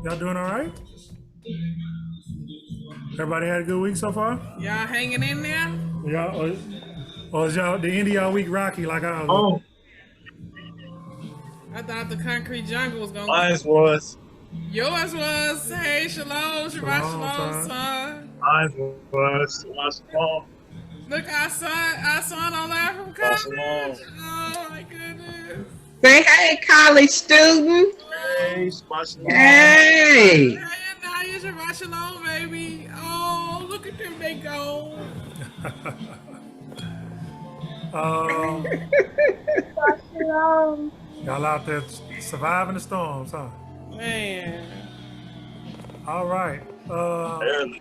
Y'all doing all right? Everybody had a good week so far? Y'all hanging in there? Y'all, or is y'all the end of y'all week rocky like ours was? Oh, I thought the concrete jungle was gonna get mine was. yours was. Hey, shalom, Shabbat Shalom, shalom, son. son. Mine was. Shalom. Look, our son on live from Shalom. college. Oh my goodness. Say hey, college student. Hey, Oh, Shalom. Hey. hey, Naya, Shabbat shalom, baby. Oh, look at them, they go. Um, Shalom. y'all out there surviving the storms, huh? Man, All right. Early.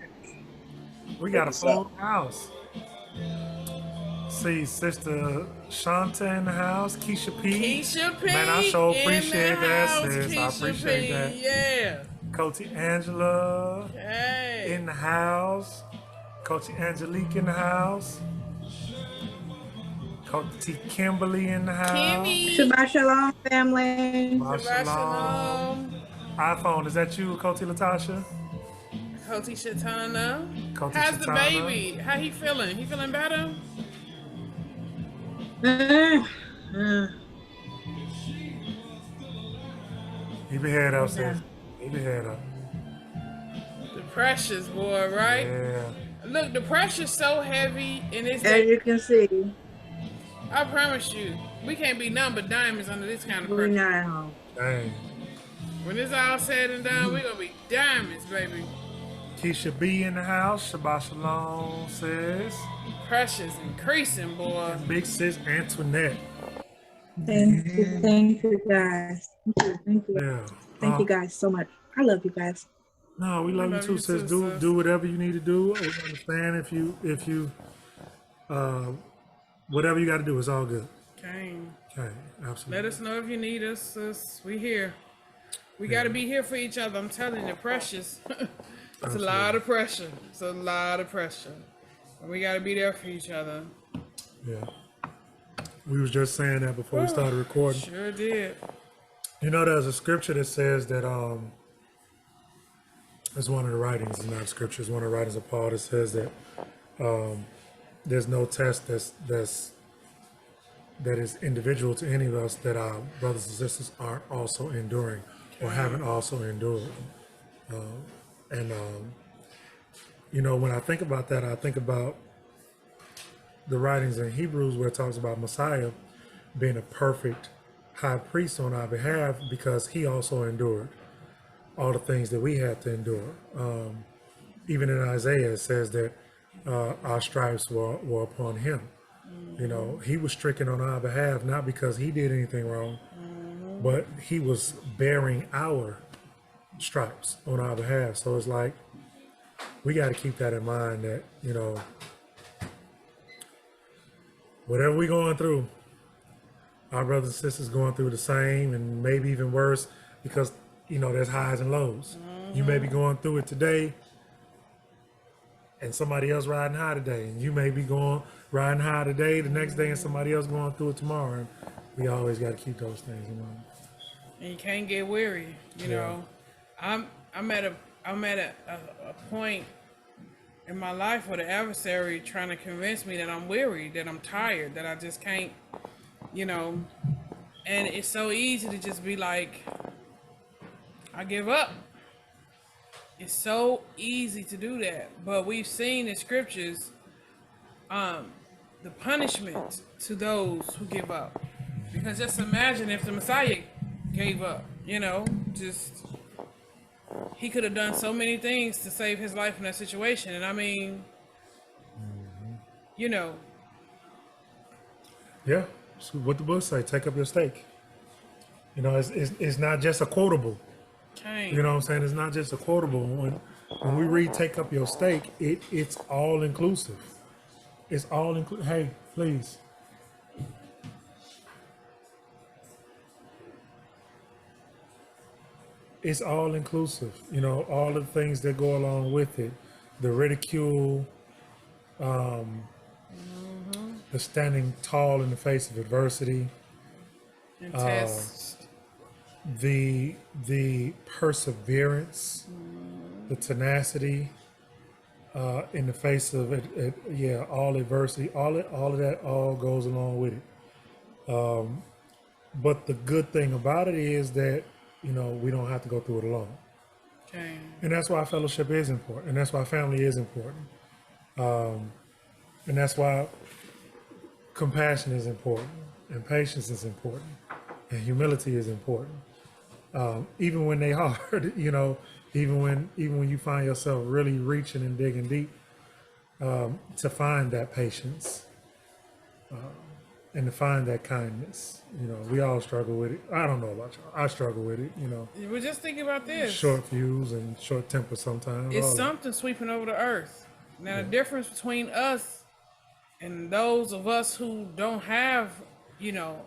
We got Check a this out. full house. See, Sister Shanta in the house, Keisha P. Keisha Man, I P sure in the appreciate that, house. sis. I Keisha appreciate that. P, yeah. Coach Angela Hey. in the house. Coach Angelique in the house. Coach T. Kimberly in the house. Kimmy. Shabbat shalom, family. Shabbat Shabbat shalom. shalom. iPhone, is that you, Coach Latasha? Koti Shatana. Coach How's the Shatana? baby? How he feeling? He feeling better? Uh, uh, Keep your head up, yeah. sis. Keep your head up. The pressure's boy, right? Yeah. Look, the pressure's so heavy, and it's As that you can see, I promise you, we can't be nothing but diamonds under this kind of we're pressure. not at home. Dang. When it's all said and done, we're gonna be diamonds, baby. Keisha B in the house. Shabbat shalom, sis. Pressure's increasing, boy. And big sis Antoinette. Thank you guys. Yeah. Thank you guys so much. I love you guys. No, we I love you love too, you sis. too, Do sis. do whatever you need to do. We understand if you whatever you got to do is all good. Okay. Okay, Let absolutely. us know if you need us, sis. We here. We Yeah. gotta be here for each other. I'm telling you, precious. It's a lot Absolutely. of pressure. It's a lot of pressure. And we gotta be there for each other. Yeah. We was just saying that before we started recording. Sure did. You know, there's a scripture that says that it's one of the writings, it's not scripture, it's one of the writings of Paul that says that there's no test that is individual to any of us that our brothers and sisters aren't also enduring or haven't also endured. And you know, when I think about that, I think about the writings in Hebrews where it talks about Messiah being a perfect high priest on our behalf because he also endured all the things that we had to endure. Even in Isaiah, it says that our stripes were upon him. You know, he was stricken on our behalf, not because he did anything wrong, but he was bearing our stripes on our behalf. So it's like, we got to keep that in mind that, you know, whatever we're going through, our brothers and sisters going through the same and maybe even worse because, you know, there's highs and lows. You may be going through it today and somebody else riding high today. And you may be riding high today, the next day, and somebody else going through it tomorrow. And we always got to keep those things in mind. And you can't get weary. You know, I'm at a point in my life where the adversary trying to convince me that I'm weary, that I'm tired, that I just can't, you know. And it's so easy to just be like, I give up. It's so easy to do that. But we've seen in scriptures the punishment to those who give up. Because just imagine if the Messiah gave up, you know, just he could have done so many things to save his life in that situation. And I mean, you know. Yeah, so what the book say, take up your stake. You know, it's not just a quotable. Okay. You know what I'm saying? It's not just a quotable. When we read take up your stake, it's all inclusive. It's all inclusive. Hey, please. It's all inclusive. You know, all the things that go along with it. The ridicule, the standing tall in the face of adversity, And test. the perseverance, the tenacity in the face of it, yeah, all adversity, all of that, all goes along with it. But the good thing about it is that we don't have to go through it alone, Okay. and that's why fellowship is important, and that's why family is important, and that's why compassion is important, and patience is important, and humility is important. Even when they hard, even when you find yourself really reaching and digging deep, to find that patience, and to find that kindness. We all struggle with it. I don't know about y'all. I struggle with it. We're just thinking about this. Short fuse and short temper sometimes. It's all that. something sweeping over the earth. Now the difference between us and those of us who don't have,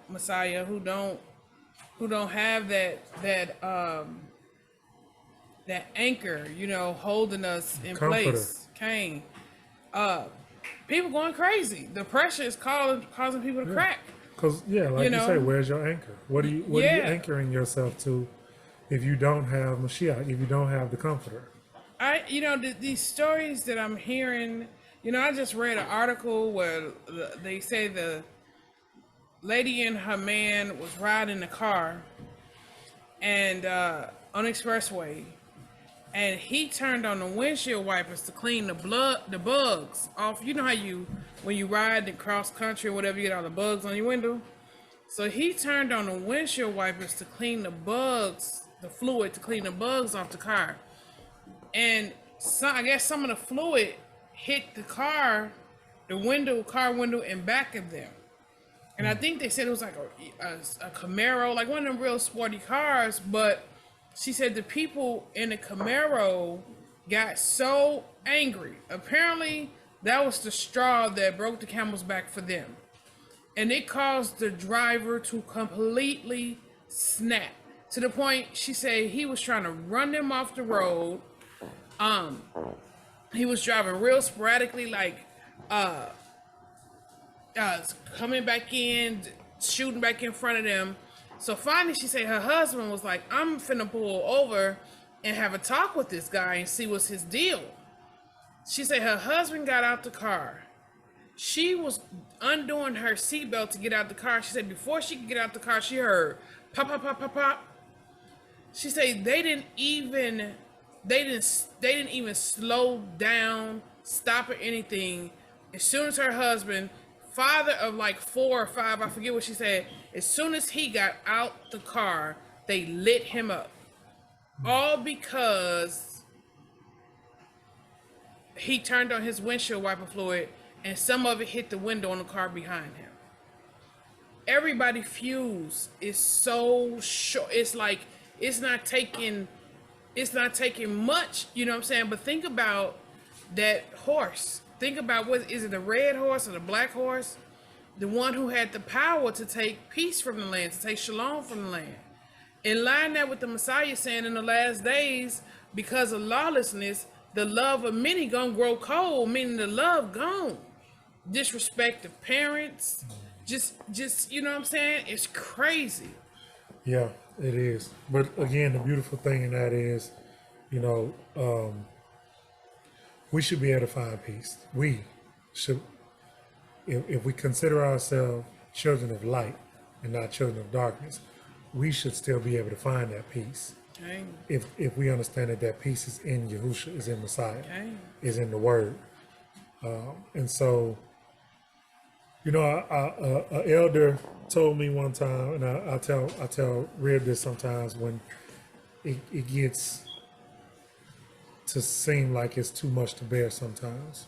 Messiah, who don't have that anchor, holding us in Comforter. place. Cain. People going crazy. The pressure is causing people to crack. Cause like you say, where's your anchor? What are you anchoring yourself to if you don't have Mashiach, if you don't have the Comforter? These stories that I'm hearing, I just read an article where they say the lady and her man was riding the car and on expressway, and he turned on the windshield wipers to clean the bugs off. You know how when you ride in cross country or whatever, you get all the bugs on your window. So he turned on the windshield wipers to clean the bugs, the fluid to clean the bugs off the car. And I guess some of the fluid hit the car window and back of them. And I think they said it was like a Camaro, like one of them real sporty cars. But she said the people in the Camaro got so angry. Apparently, that was the straw that broke the camel's back for them. And it caused the driver to completely snap. To the point, she said he was trying to run them off the road. He was driving real sporadically, like coming back in, shooting back in front of them. So finally, she said her husband was like, I'm finna pull over and have a talk with this guy and see what's his deal. She said her husband got out the car. She was undoing her seatbelt to get out the car. She said before she could get out the car, she heard pop, pop, pop, pop, pop. She said they didn't even slow down, stop or anything. As soon as her husband, father of like 4 or 5, I forget what she said, as soon as he got out the car, they lit him up. All because he turned on his windshield wiper fluid and some of it hit the window on the car behind him. Everybody's fuse is so short. It's like it's not taking much, you know what I'm saying? But think about that horse. Think about is it the red horse or the black horse? The one who had the power to take peace from the land, to take shalom from the land. In line that with the Messiah saying in the last days, because of lawlessness, the love of many gonna grow cold, meaning the love gone. Disrespect of parents, just you know what I'm saying? It's crazy. Yeah, it is. But again, the beautiful thing in that is, we should be able to find peace. We should, if we consider ourselves children of light and not children of darkness, we should still be able to find that peace. Okay. If we understand that peace is in Yahushua, is in Messiah, Okay. is in the Word. And so, an elder told me one time, and I tell Rib this sometimes when it gets to seem like it's too much to bear sometimes.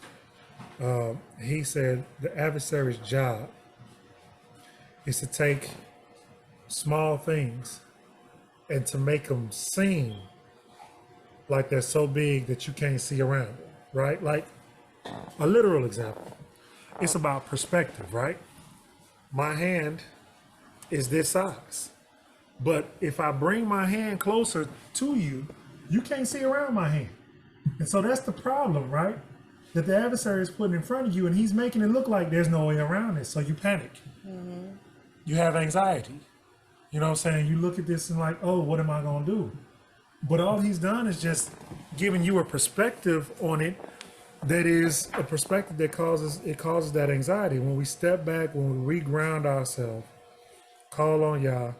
He said the adversary's job is to take small things and to make them seem like they're so big that you can't see around them, right? Like a literal example. It's about perspective, right? My hand is this size. But if I bring my hand closer to you, you can't see around my hand. And so that's the problem, right? That the adversary is putting in front of you and he's making it look like there's no way around it. So you panic. Mm-hmm. You have anxiety. You know what I'm saying? You look at this and like, oh, what am I gonna do? But all he's done is just giving you a perspective on it that is a perspective that causes that anxiety. When we step back, when we reground ourselves, call on Yah,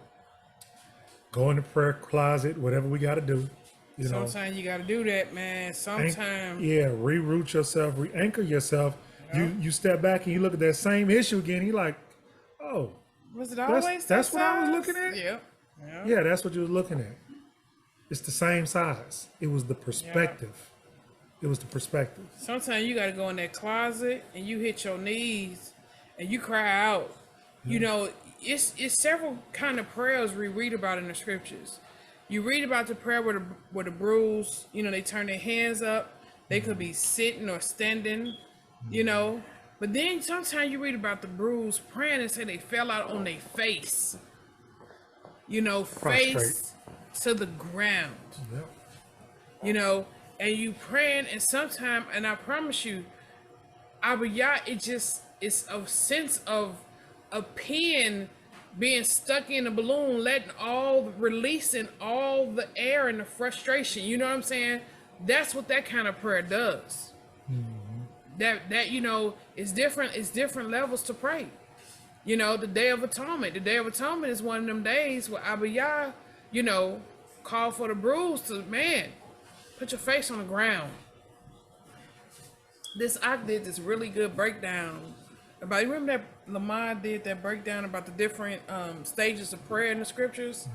go in the prayer closet, whatever we gotta do, you know. Sometimes you got to do that, man. Sometimes. Yeah, reroute yourself, re-anchor yourself. Yeah. You step back and you look at that same issue again. You're like, oh, Was it that's always that's that what I was size? looking at. Yeah. Yeah. Yeah, that's what you was looking at. It's the same size. It was the perspective. It was the perspective. Sometimes you got to go in that closet and you hit your knees and you cry out. You know, it's several kind of prayers we read about in the scriptures. You read about the prayer where the bruised, you know, they turn their hands up. They could be sitting or standing, you know. But then sometimes you read about the bruised praying and say they fell out on their face. You know, Prostrate. face to the ground. Yep. You know, and you praying, and sometimes, and I promise you, Abiyah, it's a sense of a pin being stuck in a balloon, releasing all the air and the frustration. You know what I'm saying? That's what that kind of prayer does. That you know, it's different. It's different levels to pray. You know, the Day of Atonement. The Day of Atonement is one of them days where Abiyah, you know, call for the bruised to, man, put your face on the ground. I did this really good breakdown about, you remember that Lamont did that breakdown about the different stages of prayer in the scriptures?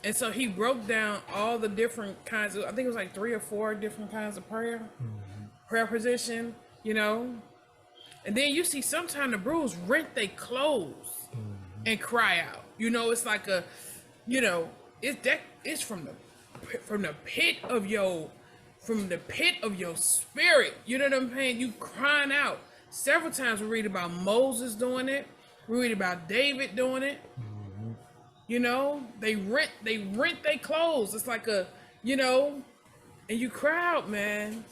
And so he broke down all the different kinds of, I think it was like 3 or 4 different kinds of prayer position, you know? And then you see sometimes the bruised rent their clothes and cry out. You know, it's like a, you know, it's from the pit of your spirit. You know what I'm saying? You crying out. Several times we read about Moses doing it. We read about David doing it. You know, they rent their clothes. It's like a, you know, and you cry out, man.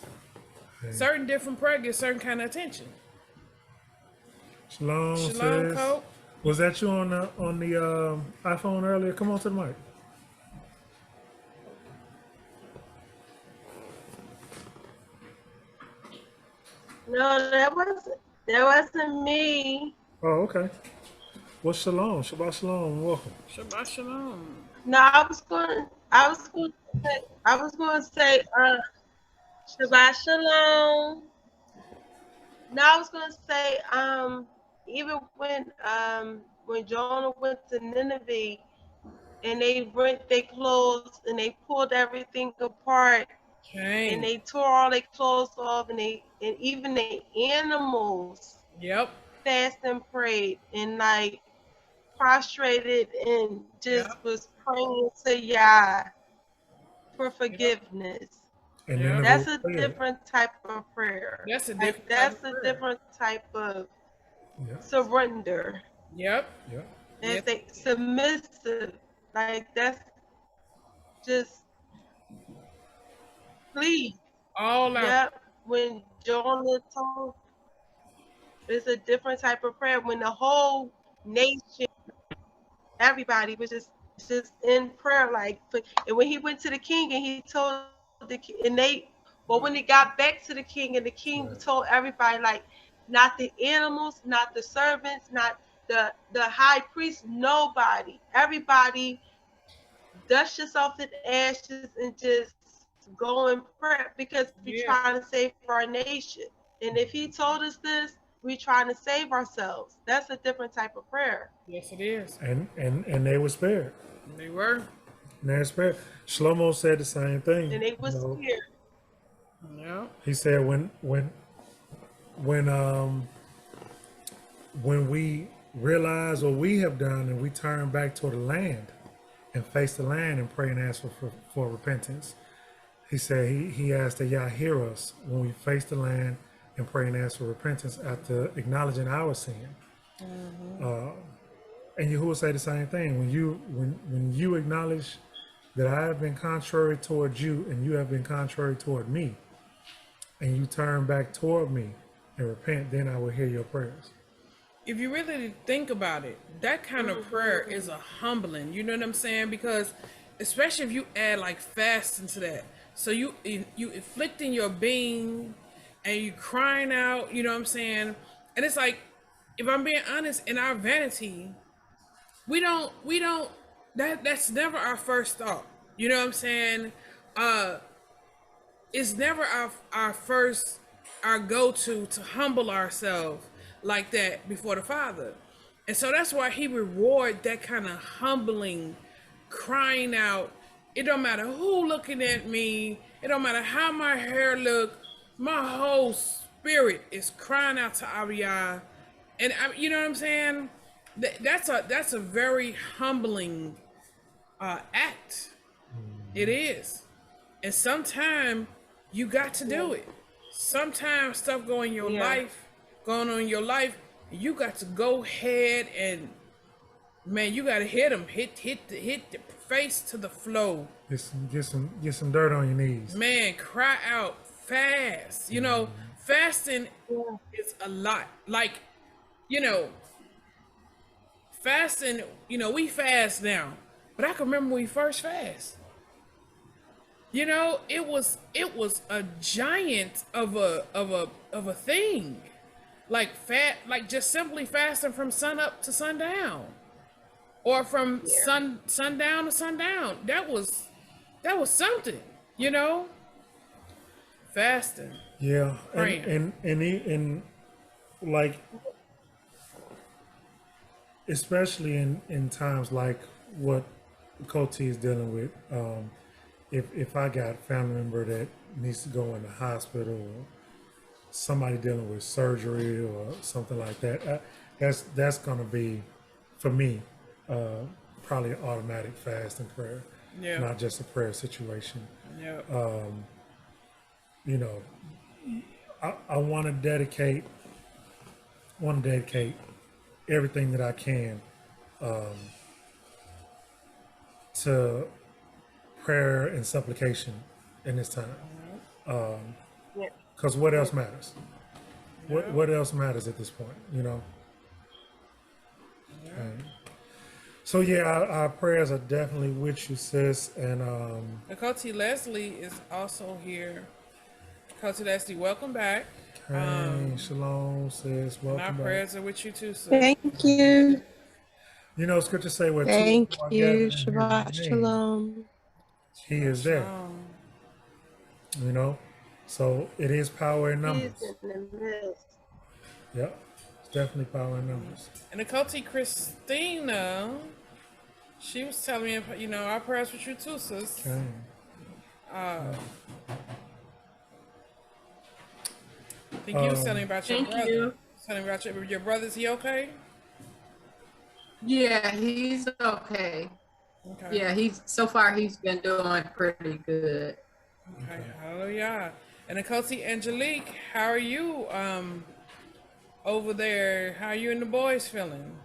Certain different prayer gets certain kind of attention. Shalom, Shalom, sis. Cope. Was that you on the iPhone earlier? Come on to the mic. No, that wasn't me. Oh, okay. Well, shalom, Shabbat shalom, welcome. Shabbat shalom. No, I was going to say, Shabbat Shalom. No, I was going to say, even when Jonah went to Nineveh and they rent their clothes and they pulled everything apart and they tore all their clothes off and even the animals Yep. fast and prayed and like prostrated and just was praying to Yah for forgiveness. And Yeah. then That's a different type of prayer. That's a Like, different that's type of a prayer. different type of Yeah, surrender. Yep. yeah. And Yep. they submissive. Like that's just please. All out. Yep. When Jonah told, it's a different type of prayer. When the whole nation, everybody was just in prayer, like. And when he went to the king and he told when he got back to the king and the king told everybody, like, not the animals, not the servants, not the high priest, nobody, everybody, dust yourself in ashes and just go in prayer because we're Yeah. trying to save our nation. And if he told us this, we're trying to save ourselves. That's a different type of prayer. Yes, it is. And they were spared. They were. And they were spared. Shlomo said the same thing. And they was you know. scared. Yeah. He said when we realize what we have done and we turn back toward the land and face the land and pray and ask for repentance, he said he asked that y'all hear us when we face the land and pray and ask for repentance after acknowledging our sin. And Yahuwah say the same thing. When you acknowledge that I have been contrary toward you and you have been contrary toward me, and you turn back toward me and repent, then I will hear your prayers. if you really think about it, that kind of prayer is a humbling. You know what I'm saying? Because especially if you add like fasting to that, so you afflicting your being, and you crying out. You know what I'm saying? And it's like, if I'm being honest, in our vanity, we don't that's never our first thought. You know what I'm saying? Uh, it's never our first, our go-to humble ourselves like that before the Father. And so that's why he reward that kind of humbling, crying out. It don't matter who looking at me, it don't matter how my hair look, my whole spirit is crying out to Abiyah. And you know what I'm saying? That's a very humbling act. It is. And sometimes you got to do it. Sometimes stuff going on in your life, you got to go ahead and, man, you got to hit them, hit the face to the floor. Get some dirt on your knees. Man, cry out fast. You know, fasting is a lot. Like, you know, fasting, you know, we fast now, but I can remember when we first fast. You know, it was a giant of a thing. Like just simply fasting from sun up to sundown. Or from sundown to sundown. That was something, you know? Fasting. Yeah, Praying. and like, especially in times like what Cote is dealing with. If I got a family member that needs to go in the hospital, or somebody dealing with surgery or something like that, that's gonna be, for me, probably an automatic fast and prayer, Yeah. not just a prayer situation. Yeah. You know, I want to dedicate everything that I can to prayer and supplication in this time. Because what else matters? What else matters at this point? You know. So yeah, our prayers are definitely with you, sis. And Coach Leslie is also here. Coach Leslie, welcome back. hey, shalom, sis. And our Welcome back. prayers are with you too, sis. Thank you. You know, Scripture say where two or Thank more are you. gathered in Shabbat His name, shalom. He is there. You know, so it is power in He's numbers. in the midst. Yep, it's definitely power in numbers. And the Coach Christina, she was telling me, you know, our prayers with you too, sis. Okay. I think you was telling me about your Thank brother. you. Telling me about your brother. Is he okay? Yeah, he's okay. Okay. Yeah, so far he's been doing pretty good. Okay. Hallelujah. And the Coach Angelique, how are you over there? How are you and the boys feeling?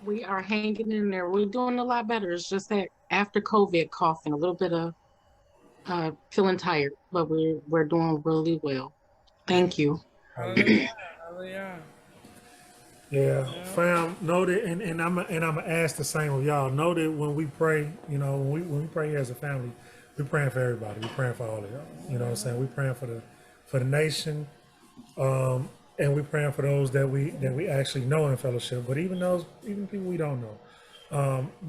We are hanging in there. We're doing a lot better. It's just that after COVID coughing, a little bit of feeling tired, but we're doing really well. Thank you. Hallelujah. Hallelujah. Yeah, fam, know that, and I'm gonna ask the same of y'all. Know that when we pray, you know, when we pray here as a family, we're praying for everybody. We're praying for all of y'all. You know what I'm saying? We're praying for the nation, and we're praying for those that we actually know in fellowship. But even people we don't know,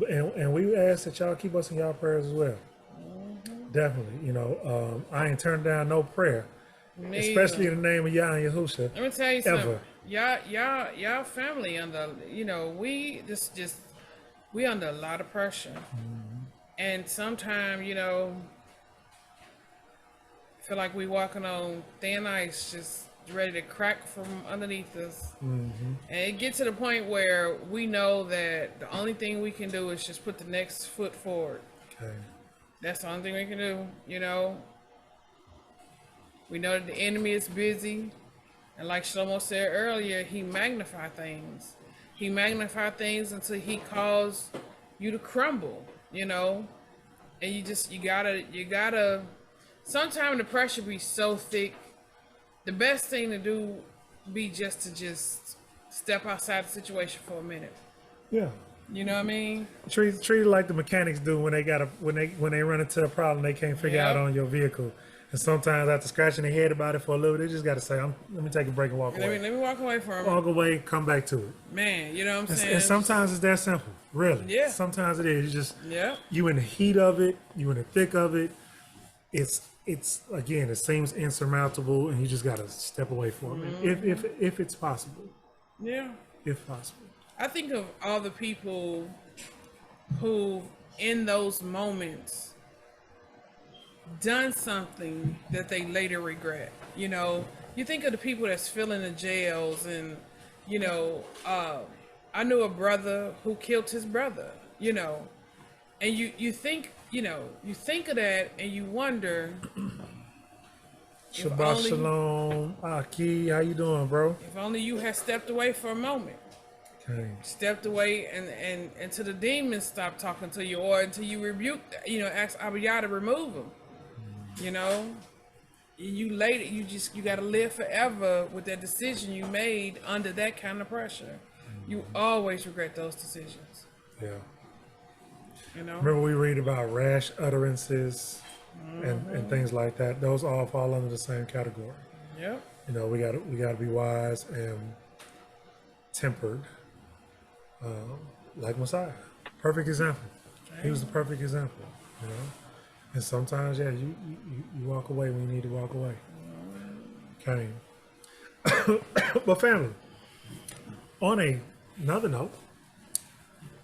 and we ask that y'all keep us in y'all prayers as well. Definitely, you know, I ain't turned down no prayer, especially in the name of Yah and Yahusha. Let me tell you something. Ever. Y'all family under, you know, we we under a lot of pressure. And sometimes, you know, feel like we walking on thin ice, just ready to crack from underneath us. And it gets to the point where we know that the only thing we can do is just put the next foot forward. Okay. That's the only thing we can do, you know. We know that the enemy is busy. And like Shlomo said earlier, he magnify things. He magnify things until he calls you to crumble, you know. And you gotta, sometimes the pressure be so thick the best thing to do be just to just step outside the situation for a minute. Yeah. You know what I mean? Treat it like the mechanics do when they run into a problem they can't figure out Yep. on your vehicle. And sometimes after scratching their head about it for a little, they just got to say, "Let me take a break and walk away." Let me walk away from Walk away, come back to it. man. You know what I'm saying? And sometimes it's that simple, really. Yeah. Sometimes it is. You just yeah. you in the heat of it, you in the thick of it. It's again, it seems insurmountable, and you just got to step away for a minute, if it's possible, Yeah. if possible. I think of all the people who, in those moments, done something that they later regret. You know, you think of the people that's filling the jails, and you know, I knew a brother who killed his brother. You know, and you think of that, and you wonder. Shabbat only- shalom, Aki, how you doing, bro? If only you had stepped away for a moment. Okay. Stepped away and until the demons stop talking to you, or until you rebuke, ask Abiyah to remove them. You know, you later, you got to live forever with that decision you made under that kind of pressure. You always regret those decisions. Yeah. You know, Remember we read about rash utterances and things like that. Those all fall under the same category. yep. You know, we got to be wise and tempered, like Messiah. Perfect example. He was the perfect example. You know, and sometimes, yeah, you walk away when you need to walk away. Okay. But family, on another note,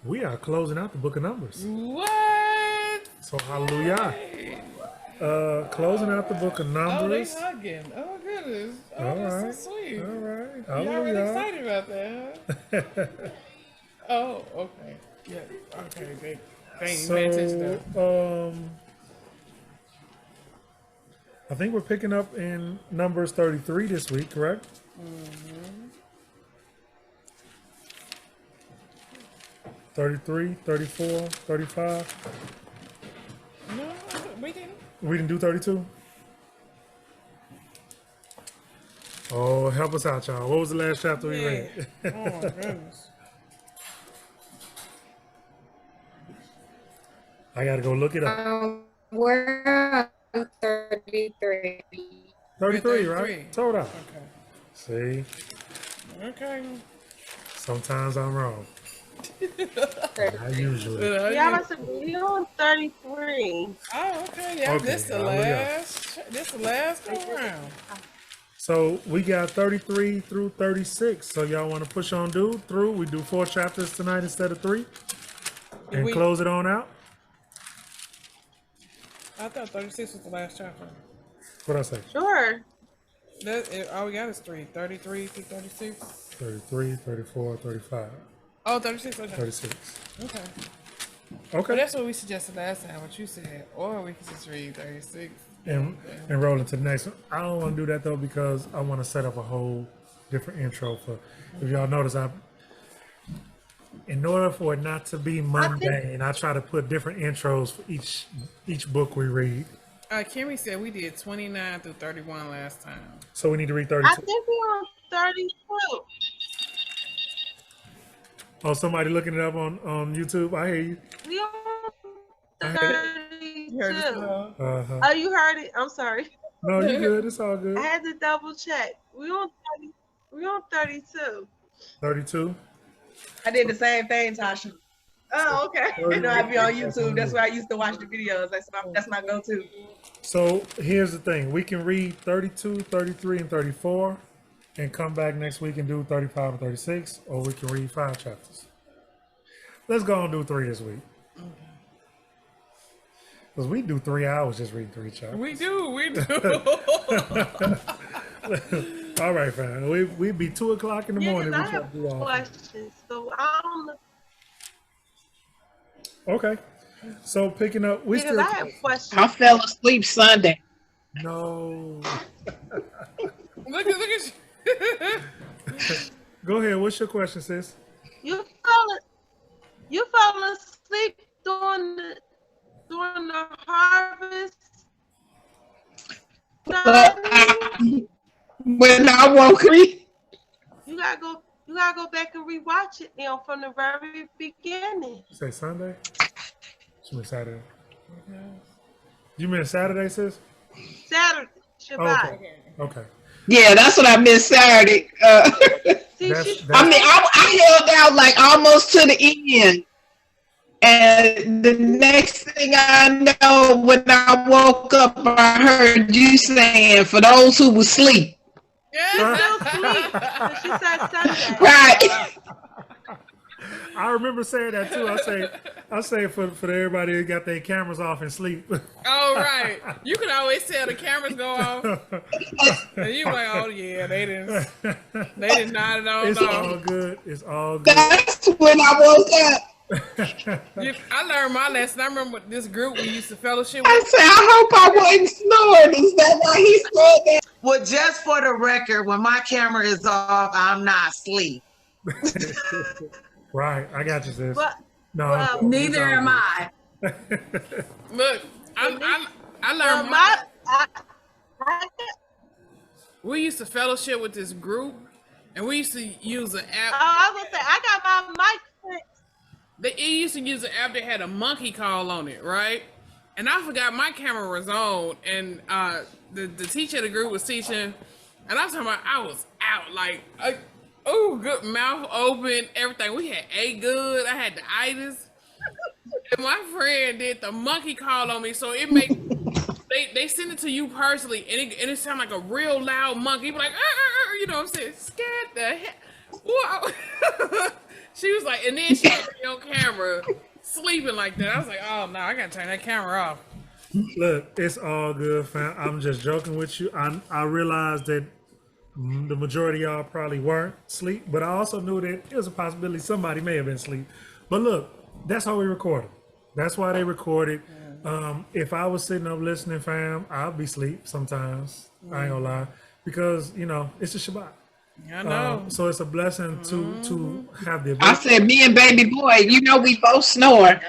we are closing out the book of Numbers. What? So hallelujah. Closing out the book of Oh, they Numbers. hugging. Oh goodness. Oh, All that's right. so sweet. All right. Y'all really Hallelujah. excited about that, huh? Oh, okay. Yeah. Okay. They ain't paying attention though. So, I think we're picking up in Numbers 33 this week, correct? Mm-hmm. 33, 34, 35. No, we didn't. We didn't do 32? Oh, help us out, y'all. What was the last chapter we read? Oh my goodness. I gotta go look it up. We're on 33. 33, right? 33. Told out. Okay. See, Okay. sometimes I'm wrong. Not usually. Yeah, I was we on 33. Oh, okay. Yeah, Okay, this the hallelujah. last go round. So we got 33 through 36. So y'all want to push on through? We do 4 chapters tonight instead of 3, and we- close it on out. I thought 36 was the last chapter. What I say? Sure. All we got is 3. 33 through 36. 33, 34, 35, Oh, 36. Okay. 36. Okay. Okay. Well, that's what we suggested last time, what you said. Or we could just read 36. And roll into the next one. I don't want to do that though because I want to set up a whole different intro for. If y'all notice, in order for it not to be mundane, I try to put different intros for each book we read. Kimmy said we did 29 through 31 last time. So we need to read I 32. think we're on 32. Oh, somebody looking it up on YouTube. I hear you. We on I heard 32. Uh-huh. Oh, you heard it. I'm sorry. No, you good. It's all good. I had to double check. We on 32. 32. I did the same thing, Tasha. Oh, okay. You know, I be on YouTube. That's where I used to watch the videos. That's my go-to. So here's the thing. We can read 32, 33, and 34 and come back next week and do 35 and 36, or we can read 5 chapters. Let's go and do 3 this week. Because we do 3 hours just reading 3 chapters. We do. All right, fam. We'd be 2 o'clock in the Yeah, morning. because We I try have to do all. questions. So I don't know. Okay. So picking up, we Because still. I have questions. I fell asleep Sunday. No. look at you. Go ahead. What's your question, sis? You fell asleep during the harvest. But when I woke up. You gotta go back and rewatch it, from the very beginning. Say Sunday? She meant Saturday. You meant Saturday, sis? Saturday, Shabbat. Okay. Yeah, that's what I missed Saturday. See, I held out like almost to the end. And the next thing I know, when I woke up, I heard you saying, for those who were asleep. Still sleep. But she said Sunday. Right. I remember saying that too. I say for everybody who got their cameras off and sleep. Oh, right. You can always tell the cameras go off. And you like, oh yeah, they didn't nod it all It's off. all good. It's all good. That's when I woke up. I learned my lesson. I remember this group we used to fellowship I with. said, I hope I wasn't snoring. Is that why he said that? Well, just for the record, when my camera is off, I'm not asleep. Right. I got you, sis. But, No. Neither am I. Look, I learned we used to fellowship with this group, and we used to use an app. Oh, I was gonna say, I got my mic fixed. They used to use an app that had a monkey call on it, right? And I forgot my camera was on, and the teacher of the group was teaching, and I was talking about I was out, like, good mouth open, everything. We had ate good. I had the itis. And my friend did the monkey call on me, so it made they send it to you personally, and it sound like a real loud monkey. Be like, you know what I'm saying? Scared the heck. Wow. She was like, and then she had me on camera sleeping like that. I was like, oh no, I gotta turn that camera off. Look, it's all good, fam. I'm just joking with you. I realized that the majority of y'all probably weren't asleep, but I also knew that it was a possibility somebody may have been asleep. But look, that's how we recorded. That's why they recorded. If I was sitting up listening, fam, I'd be asleep sometimes. I ain't gonna lie, because it's a Shabbat. I know. So it's a blessing to have the ability. I said, me and baby boy, we both snore.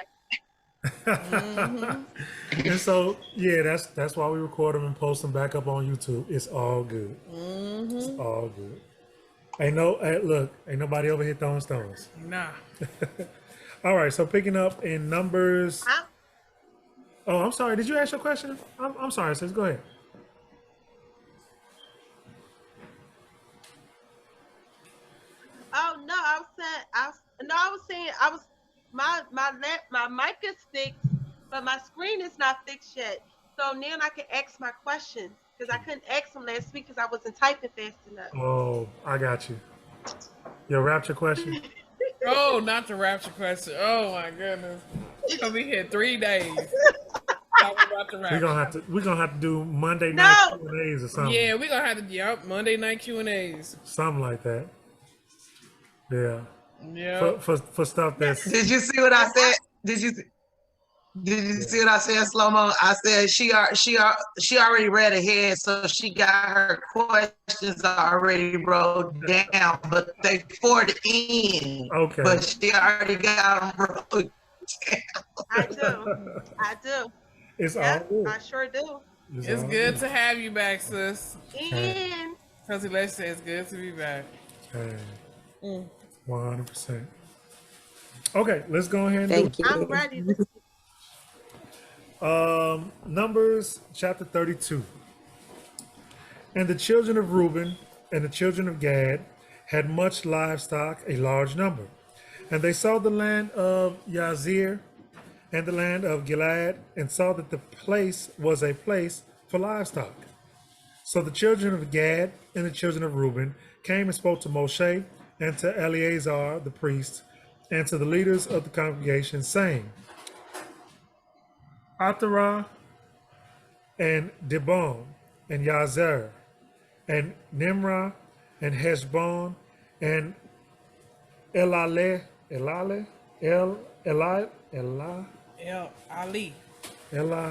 And so, yeah, that's why we record them and post them back up on YouTube. It's all good. It's all good. Look, ain't nobody over here throwing stones. Nah. All right, so picking up in Numbers. Oh, I'm sorry. Did you ask your question? I'm sorry, sis. Go ahead. Oh no, I was saying my mic is fixed, but my screen is not fixed yet. So now I can ask my questions because I couldn't ask them last week because I wasn't typing fast enough. Oh, I got you. Your rapture question. Oh, not the rapture question. Oh my goodness. We're gonna be here 3 days. Talking about the rapture. We're gonna have to do Monday night Q&As or something. Yeah, we're gonna have to Monday night Q&As. Something like that. Yeah. Yeah. For stuff that's. Did you see what I said? Did you see what I said, Slow-mo? I said she already read ahead, so she got her questions already wrote down, but they for the end. Okay. But she already got them wrote down. I do. It's all good. I sure do. It's good to have you back, sis. And Cousin Lex says it's good to be back. Okay. 100%. Okay, let's go ahead and do it. I'm ready. Numbers chapter 32. And the children of Reuben and the children of Gad had much livestock, a large number. And they saw the land of Yazir and the land of Gilead, and saw that the place was a place for livestock. So the children of Gad and the children of Reuben came and spoke to Moshe and to Eleazar the priest and to the leaders of the congregation, saying, Atharah and Dibon and Yazer and Nimrah and Heshbon and Ali.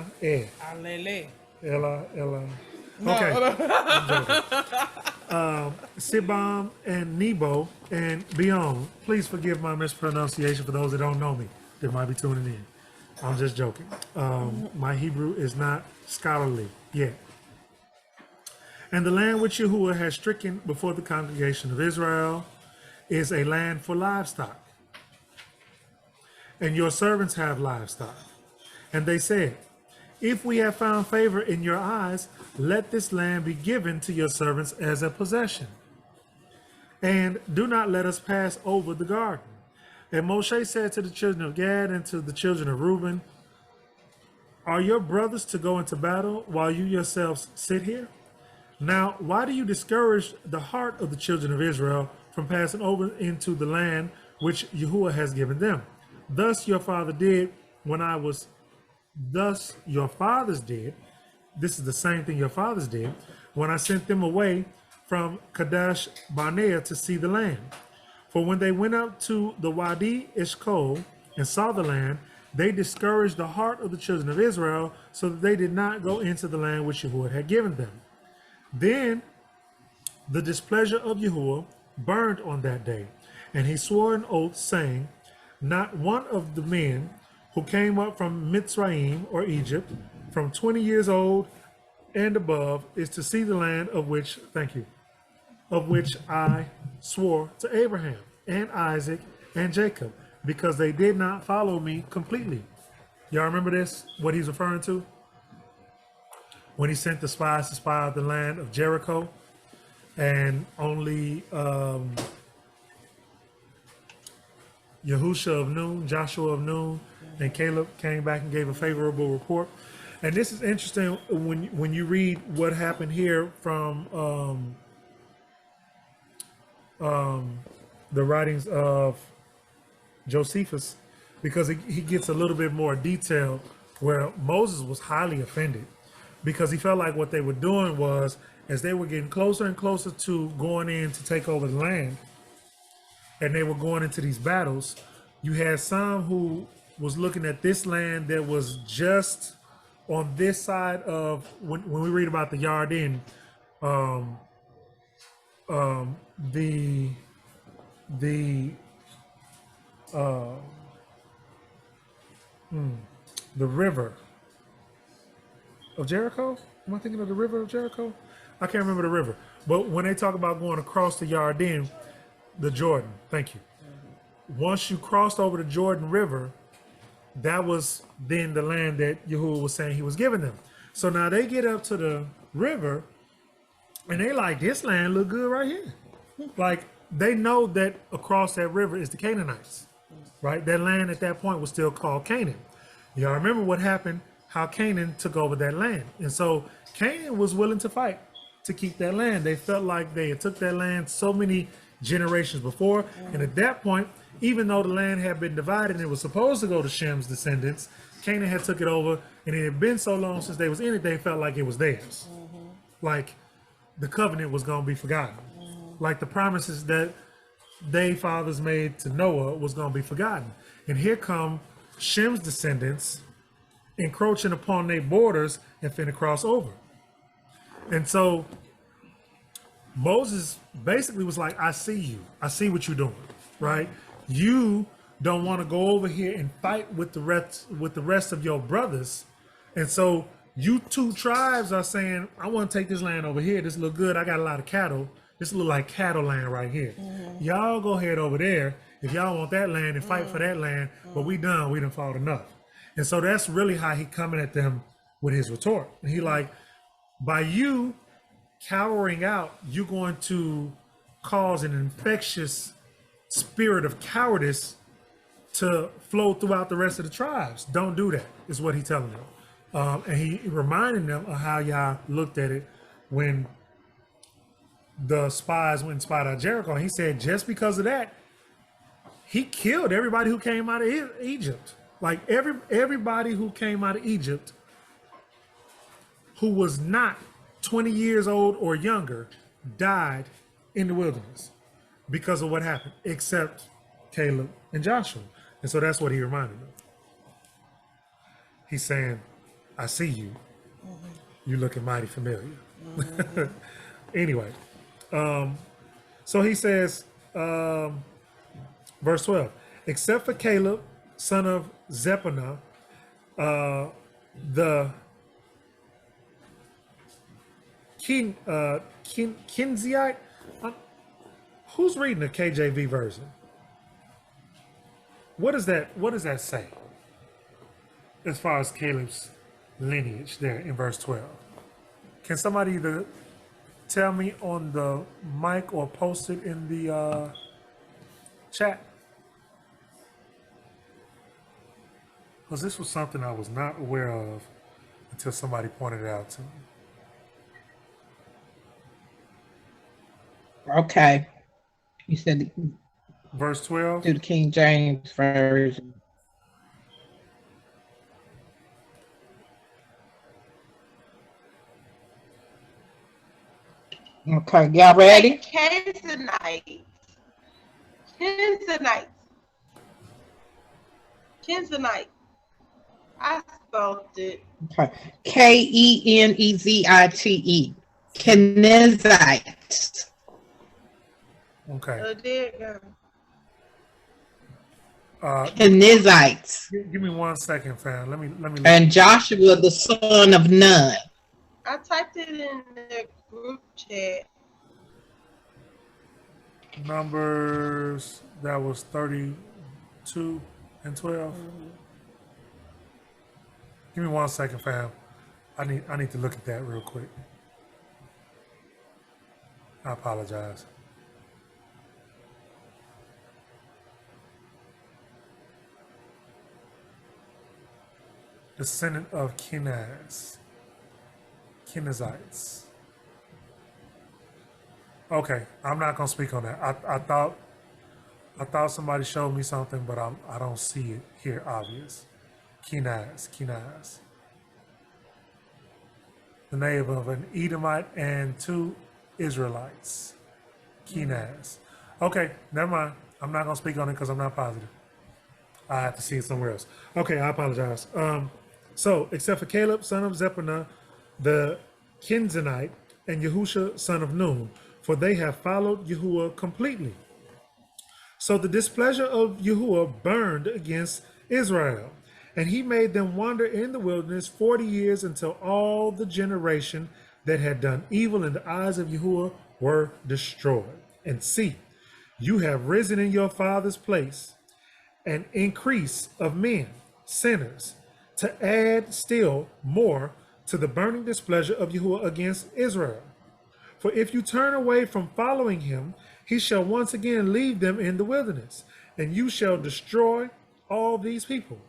Okay. Sibam and Nebo and Beon. Please forgive my mispronunciation for those that don't know me that might be tuning in. I'm just joking. My Hebrew is not scholarly yet. And the land which Yahuwah has stricken before the congregation of Israel is a land for livestock. And your servants have livestock. And they said, if we have found favor in your eyes, let this land be given to your servants as a possession. And do not let us pass over the garden. And Moshe said to the children of Gad and to the children of Reuben, are your brothers to go into battle while you yourselves sit here? Now, why do you discourage the heart of the children of Israel from passing over into the land which Yahuwah has given them? Thus your fathers did. This is the same thing your fathers did when I sent them away from Kadesh Barnea to see the land. For when they went up to the Wadi Eshkol and saw the land, they discouraged the heart of the children of Israel so that they did not go into the land which Yahuwah had given them. Then the displeasure of Yahuwah burned on that day, and he swore an oath, saying, not one of the men who came up from Mitzrayim or Egypt, from 20 years old and above, is to see the land of which I swore to Abraham and Isaac and Jacob, because they did not follow me completely. Y'all remember this, what he's referring to? When he sent the spies to spy out the land of Jericho, and only Joshua of Nun, and Caleb came back and gave a favorable report. And this is interesting when you read what happened here from the writings of Josephus, because he gets a little bit more detail, where Moses was highly offended because he felt like what they were doing was, as they were getting closer and closer to going in to take over the land, and they were going into these battles, you had some who was looking at this land that was just on this side of, when we read about the Yarden, the river of Jericho. Am I thinking of the river of Jericho? I can't remember the river. But when they talk about going across the Yarden, the Jordan, thank you. Once you crossed over the Jordan River, that was then the land that Yahuwah was saying he was giving them. So now they get up to the river, and they like, this land look good right here. Like, they know that across that river is the Canaanites, right? That land at that point was still called Canaan. Y'all remember what happened, how Canaan took over that land. And so Canaan was willing to fight to keep that land. They felt like they had took that land so many generations before. And at that point, even though the land had been divided and it was supposed to go to Shem's descendants, Canaan had took it over, and it had been so long since they was in it, they felt like it was theirs. Like the covenant was going to be forgotten. Like the promises that they fathers made to Noah was going to be forgotten. And here come Shem's descendants encroaching upon their borders and finna cross over. And so Moses basically was like, I see you. I see what you're doing, right? You don't want to go over here and fight with the rest of your brothers. And so you two tribes are saying, I want to take this land over here. This look good. I got a lot of cattle. This look like cattle land right here. Y'all go ahead over there if y'all want that land and fight for that land. But we done fought enough. And so that's really how he coming at them with his retort. And he like, by you cowering out, you're going to cause an infectious spirit of cowardice to flow throughout the rest of the tribes. Don't do that, is what he's telling them. And he reminding them of how y'all looked at it when the spies went and spied out Jericho. And he said, just because of that, he killed everybody who came out of Egypt. Like everybody who came out of Egypt who was not 20 years old or younger died in the wilderness because of what happened, except Caleb and Joshua. And so that's what he reminded them. He's saying, I see you. You looking mighty familiar. Anyway, so he says, verse 12, except for Caleb, son of Zephanah, the Kinziite. Who's reading the KJV version? What does that say as far as Caleb's lineage there in verse 12? Can somebody either tell me on the mic or post it in the chat? Because this was something I was not aware of until somebody pointed it out to me. Okay. You said Verse 12. do the King James version. Okay, y'all ready? Kenzanites. Kenzanites. Kenzanite. I spelled it. Okay. Kenezite. Kenezite. Okay. Oh, there you go. Kenezites. Give me 1 second, fam. Let me. And Joshua, the son of Nun. I typed it in the group chat. Numbers, that was 32 and 12. Give me 1 second, fam. I need to look at that real quick. I apologize. Descendant of Kenaz. Kenazites. Okay, I'm not gonna speak on that. I thought somebody showed me something, but I don't see it here obvious. Kenaz. The name of an Edomite and 2 Israelites. Kenaz. Okay, never mind. I'm not gonna speak on it because I'm not positive. I have to see it somewhere else. Okay, I apologize. So, except for Caleb, son of Zephanah, the Kenzanite, and Yahusha, son of Nun, for they have followed Yahuwah completely. So the displeasure of Yahuwah burned against Israel, and he made them wander in the wilderness 40 years until all the generation that had done evil in the eyes of Yahuwah were destroyed. And see, you have risen in your father's place an increase of men, sinners, to add still more to the burning displeasure of Yahuwah against Israel. For if you turn away from following him, he shall once again leave them in the wilderness, and you shall destroy all these people.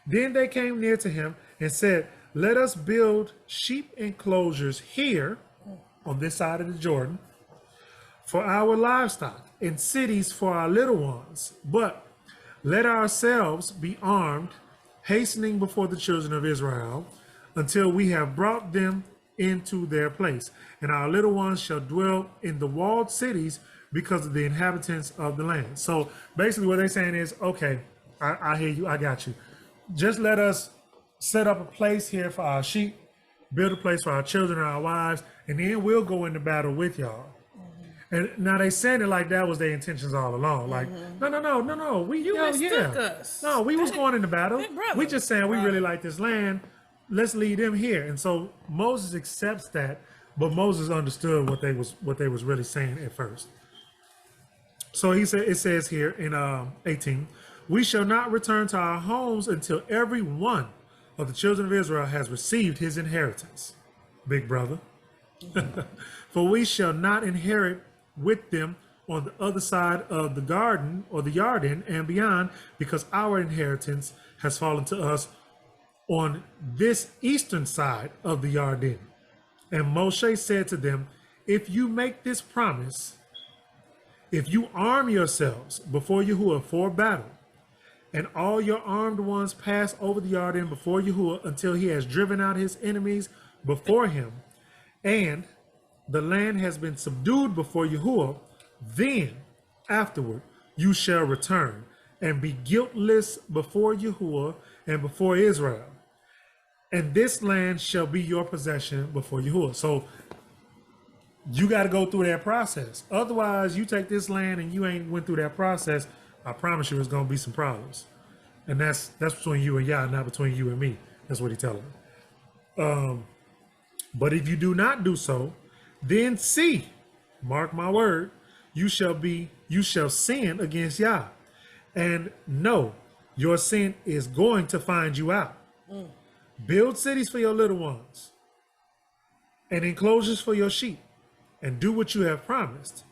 Then they came near to him and said, let us build sheep enclosures here on this side of the Jordan for our livestock and cities for our little ones. But let ourselves be armed, hastening before the children of Israel until we have brought them into their place. And our little ones shall dwell in the walled cities because of the inhabitants of the land. So basically what they're saying is, okay, I hear you, I got you. Just let us set up a place here for our sheep, build a place for our children and our wives, and then we'll go into battle with y'all. And now they saying it like that was their intentions all along. Like, no. You mistook us. No, we was going into battle. We just saying we really like this land. Let's lead them here. And so Moses accepts that, but Moses understood what they was really saying at first. So he said, it says here in 18, we shall not return to our homes until every one of the children of Israel has received his inheritance, big brother. For we shall not inherit with them on the other side of the garden or the Yarden and beyond, because our inheritance has fallen to us on this eastern side of the Yarden. And Moshe said to them, if you make this promise, if you arm yourselves before Yahuwah for battle, and all your armed ones pass over the Yarden before Yahuwah until he has driven out his enemies before him, and the land has been subdued before Yahuwah, then afterward you shall return and be guiltless before Yahuwah and before Israel. And this land shall be your possession before Yahuwah. So you got to go through that process. Otherwise, you take this land and you ain't went through that process, I promise you, there's going to be some problems. And that's between you and Yah, not between you and me. That's what he's telling me. But if you do not do so, Then see, mark my word, you shall sin against Yah. And know your sin is going to find you out. Build cities for your little ones and enclosures for your sheep, and do what you have promised.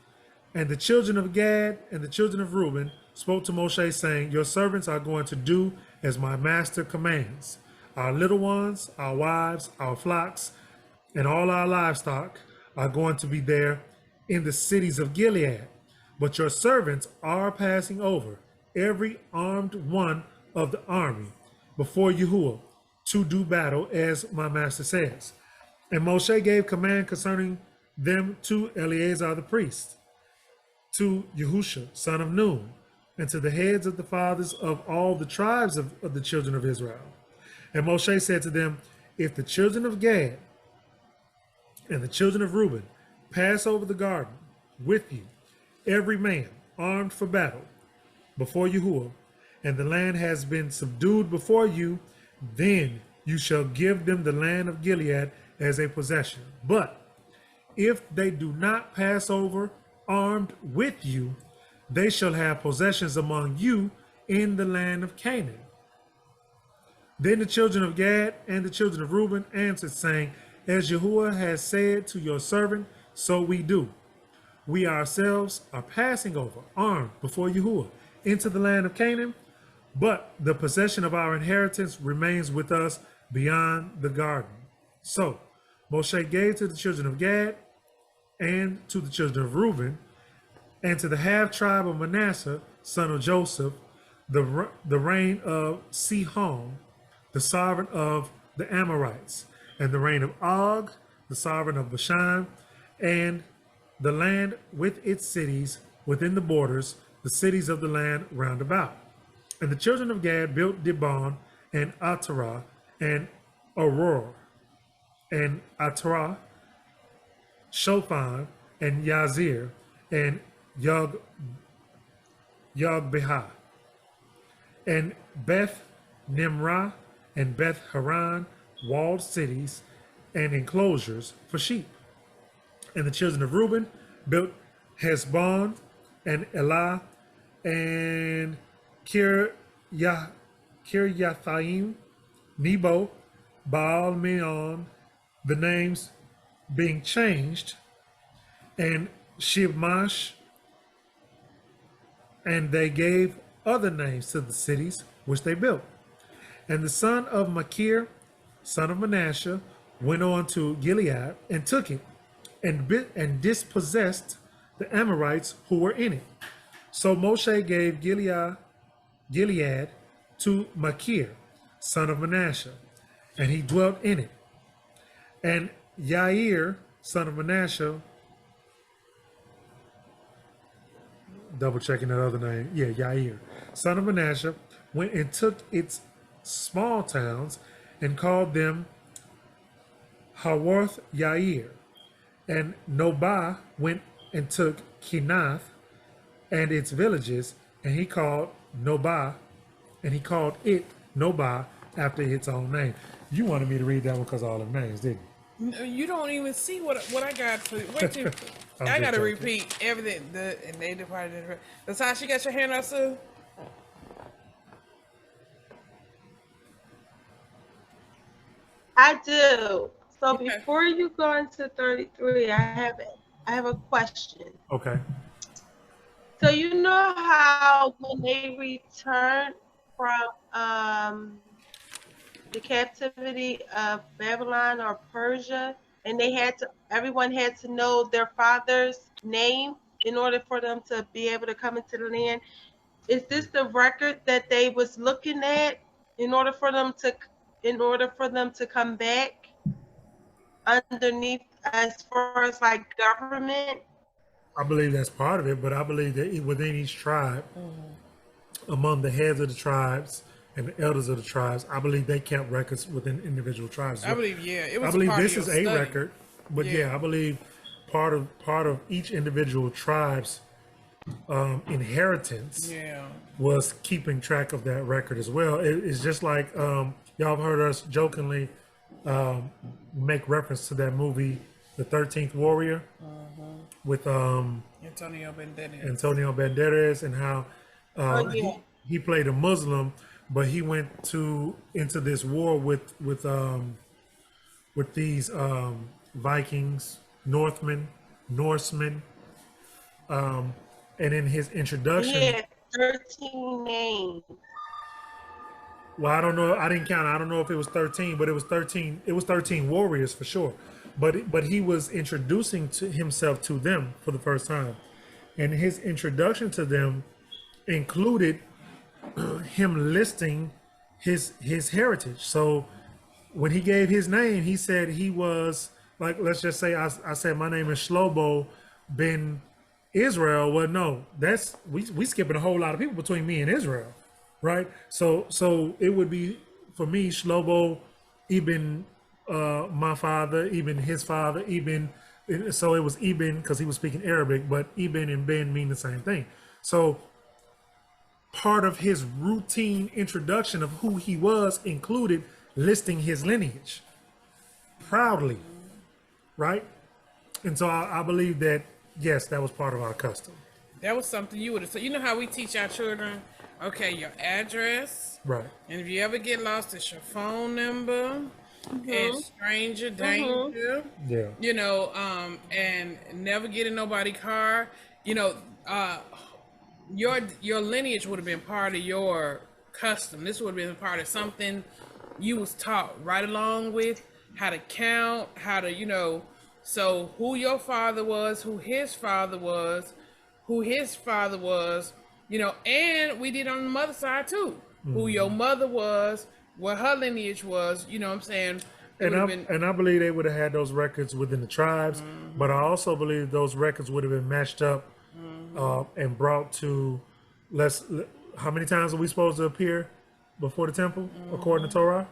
And the children of Gad and the children of Reuben spoke to Moshe, saying, your servants are going to do as my master commands. Our little ones, our wives, our flocks, and all our livestock are going to be there in the cities of Gilead. But your servants are passing over, every armed one of the army, before Yahuwah, to do battle, as my master says. And Moshe gave command concerning them to Eleazar the priest, to Yahusha, son of Nun, and to the heads of the fathers of all the tribes of the children of Israel. And Moshe said to them, if the children of Gad and the children of Reuben pass over the garden with you, every man armed for battle, before Yahuwah, and the land has been subdued before you, then you shall give them the land of Gilead as a possession. But if they do not pass over armed with you, they shall have possessions among you in the land of Canaan. Then the children of Gad and the children of Reuben answered, saying, as Yahuwah has said to your servant, so we do. We ourselves are passing over armed before Yahuwah into the land of Canaan, but the possession of our inheritance remains with us beyond the garden. So Moshe gave to the children of Gad and to the children of Reuben and to the half tribe of Manasseh, son of Joseph, the reign of Sihon, the sovereign of the Amorites, and the reign of Og, the sovereign of Bashan, and the land with its cities within the borders, the cities of the land round about. And the children of Gad built Dibon and Atara and Aurora and Atara, Shofan and Yazir and Yogbeha and Beth Nimrah and Beth Haran, walled cities and enclosures for sheep. And the children of Reuben built Heshbon and Elah and Kiryathaim, Nebo, Baal Meon, the names being changed, and Shibmash, and they gave other names to the cities which they built. And the son of Machir, son of Manasseh, went on to Gilead and took it, and dispossessed the Amorites who were in it. So Moshe gave Gilead to Machir, son of Manasseh, and he dwelt in it. And Yair, son of Manasseh, double checking that other name, Yair, son of Manasseh, went and took its small towns and called them Haworth Yair. And Nobah went and took Kenath and its villages, and he called it Nobah after its own name. You wanted me to read that one because of all the names, didn't you? No, you don't even see what I got for. Wait till I got to repeat everything. And they departed. Natasha, you got your hand up, Sue? I do. So Okay. before you go into 33, I have a question. Okay. So you know how when they returned from the captivity of Babylon or Persia, and everyone had to know their father's name in order for them to be able to come into the land. Is this the record that they was looking at in order for them to come back underneath, as far as like government? I believe that's part of it, but I believe that within each tribe, among the heads of the tribes and the elders of the tribes, I believe they kept records within individual tribes. I believe, it was. I believe part this of is your a study. record, but I believe part of each individual tribe's inheritance was keeping track of that record as well. It's just like y'all have heard us jokingly make reference to that movie, the 13th warrior with Antonio Banderas. Antonio Banderas, and how Oh, yeah. he played a Muslim, but he went into this war with these Vikings, Norsemen, and in his introduction. He had 13 names. Well, I don't know. I didn't count. I don't know if it was 13, but it was 13. It was 13 warriors for sure. But he was introducing to himself to them for the first time, and his introduction to them included him listing his heritage. So when he gave his name, he said he was, like, let's just say I said my name is Shlobo ben Israel. Well, no, that's we skipping a whole lot of people between me and Israel, right? So it would be for me Shlobo ibn my father, Ibn his father, Ibn. So it was Ibn because he was speaking Arabic, but Ibn and Ben mean the same thing. So part of his routine introduction of who he was included listing his lineage proudly, right? And so I believe that, yes, that was part of our custom. That was something you would have. So you know how we teach our children? Okay, your address. Right. And if you ever get lost, it's your phone number. And stranger danger. Yeah. You know, and never get in nobody's car. You know, your lineage would have been part of your custom. This would have been part of something you was taught right along with how to count, how to, you know, so who your father was, who his father was, you know, and we did on the mother side too, who your mother was, what her lineage was, you know what I'm saying? And I believe they would have had those records within the tribes, but I also believe those records would have been matched up and brought to, how many times are we supposed to appear before the temple, according to Torah?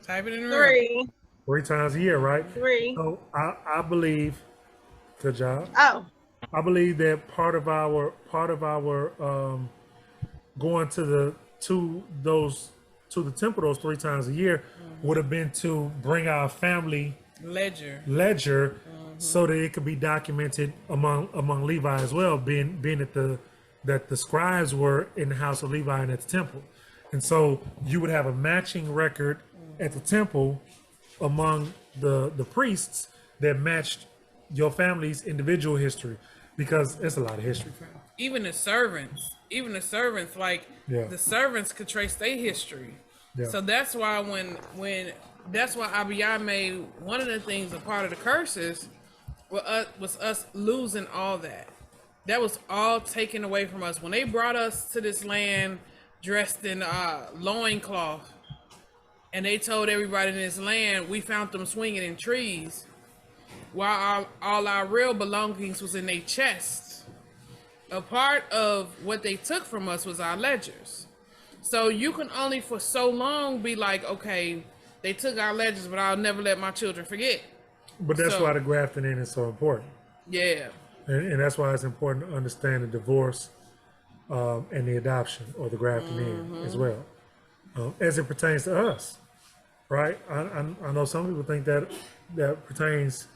Type it in the room. 3. 3 times a year, right? 3. So I believe, good job. Oh. I believe that part of our going to the temple those 3 times a year would have been to bring our family ledger so that it could be documented among Levi as well, being that the scribes were in the house of Levi and at the temple. And so you would have a matching record at the temple among the priests that matched your family's individual history, because it's a lot of history. Even the servants, like the servants could trace their history. Yeah. So that's why when that's why Abiyah made one of the things, a part of the curses was us losing all that. That was all taken away from us. When they brought us to this land dressed in loincloth, and they told everybody in this land, we found them swinging in trees, while all our real belongings was in their chests. A part of what they took from us was our ledgers. So you can only for so long be like, okay, they took our ledgers, but I'll never let my children forget. But that's why the grafting in is so important. Yeah. And that's why it's important to understand the divorce and the adoption, or the grafting in as well, as it pertains to us, right? I know some people think that pertains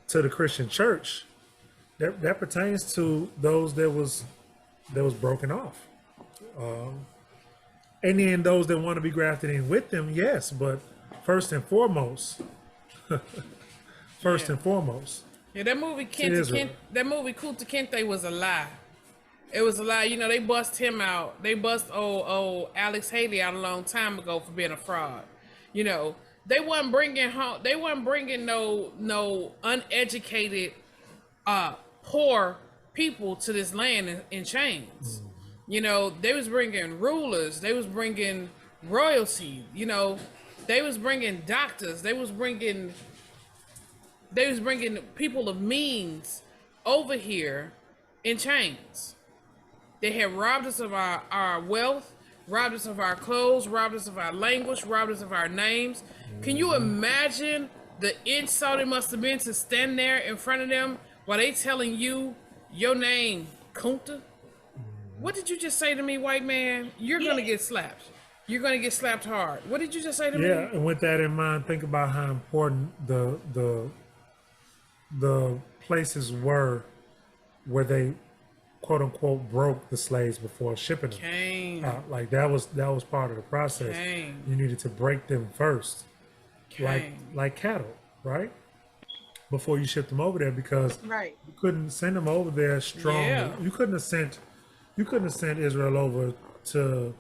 to the Christian church. That pertains to those that was broken off, and then those that want to be grafted in with them, yes. But first and foremost, Yeah, that movie Kunta Kinte was a lie. It was a lie. You know, they bust him out. They bust old Alex Haley out a long time ago for being a fraud. You know, they wasn't bringing home. They wasn't bringing no uneducated, poor people to this land in chains. You know, they was bringing rulers. They was bringing royalty. You know, they was bringing doctors. They was bringing people of means over here in chains. They had robbed us of our wealth, robbed us of our clothes, robbed us of our language, robbed us of our names. Can you imagine the insult it must have been to stand there in front of them while they telling you your name, Kunta? What did you just say to me, white man? You're gonna get slapped. you're gonna get slapped hard. What did you just say to me? Yeah, and with that in mind, think about how important the places were where they quote unquote broke the slaves before shipping them. Cain. Like that was part of the process. Cain. You needed to break them first, Cain. like cattle, right? Before you shipped them over there, because Right. you couldn't send them over there strong. Yeah. You couldn't have sent Israel over to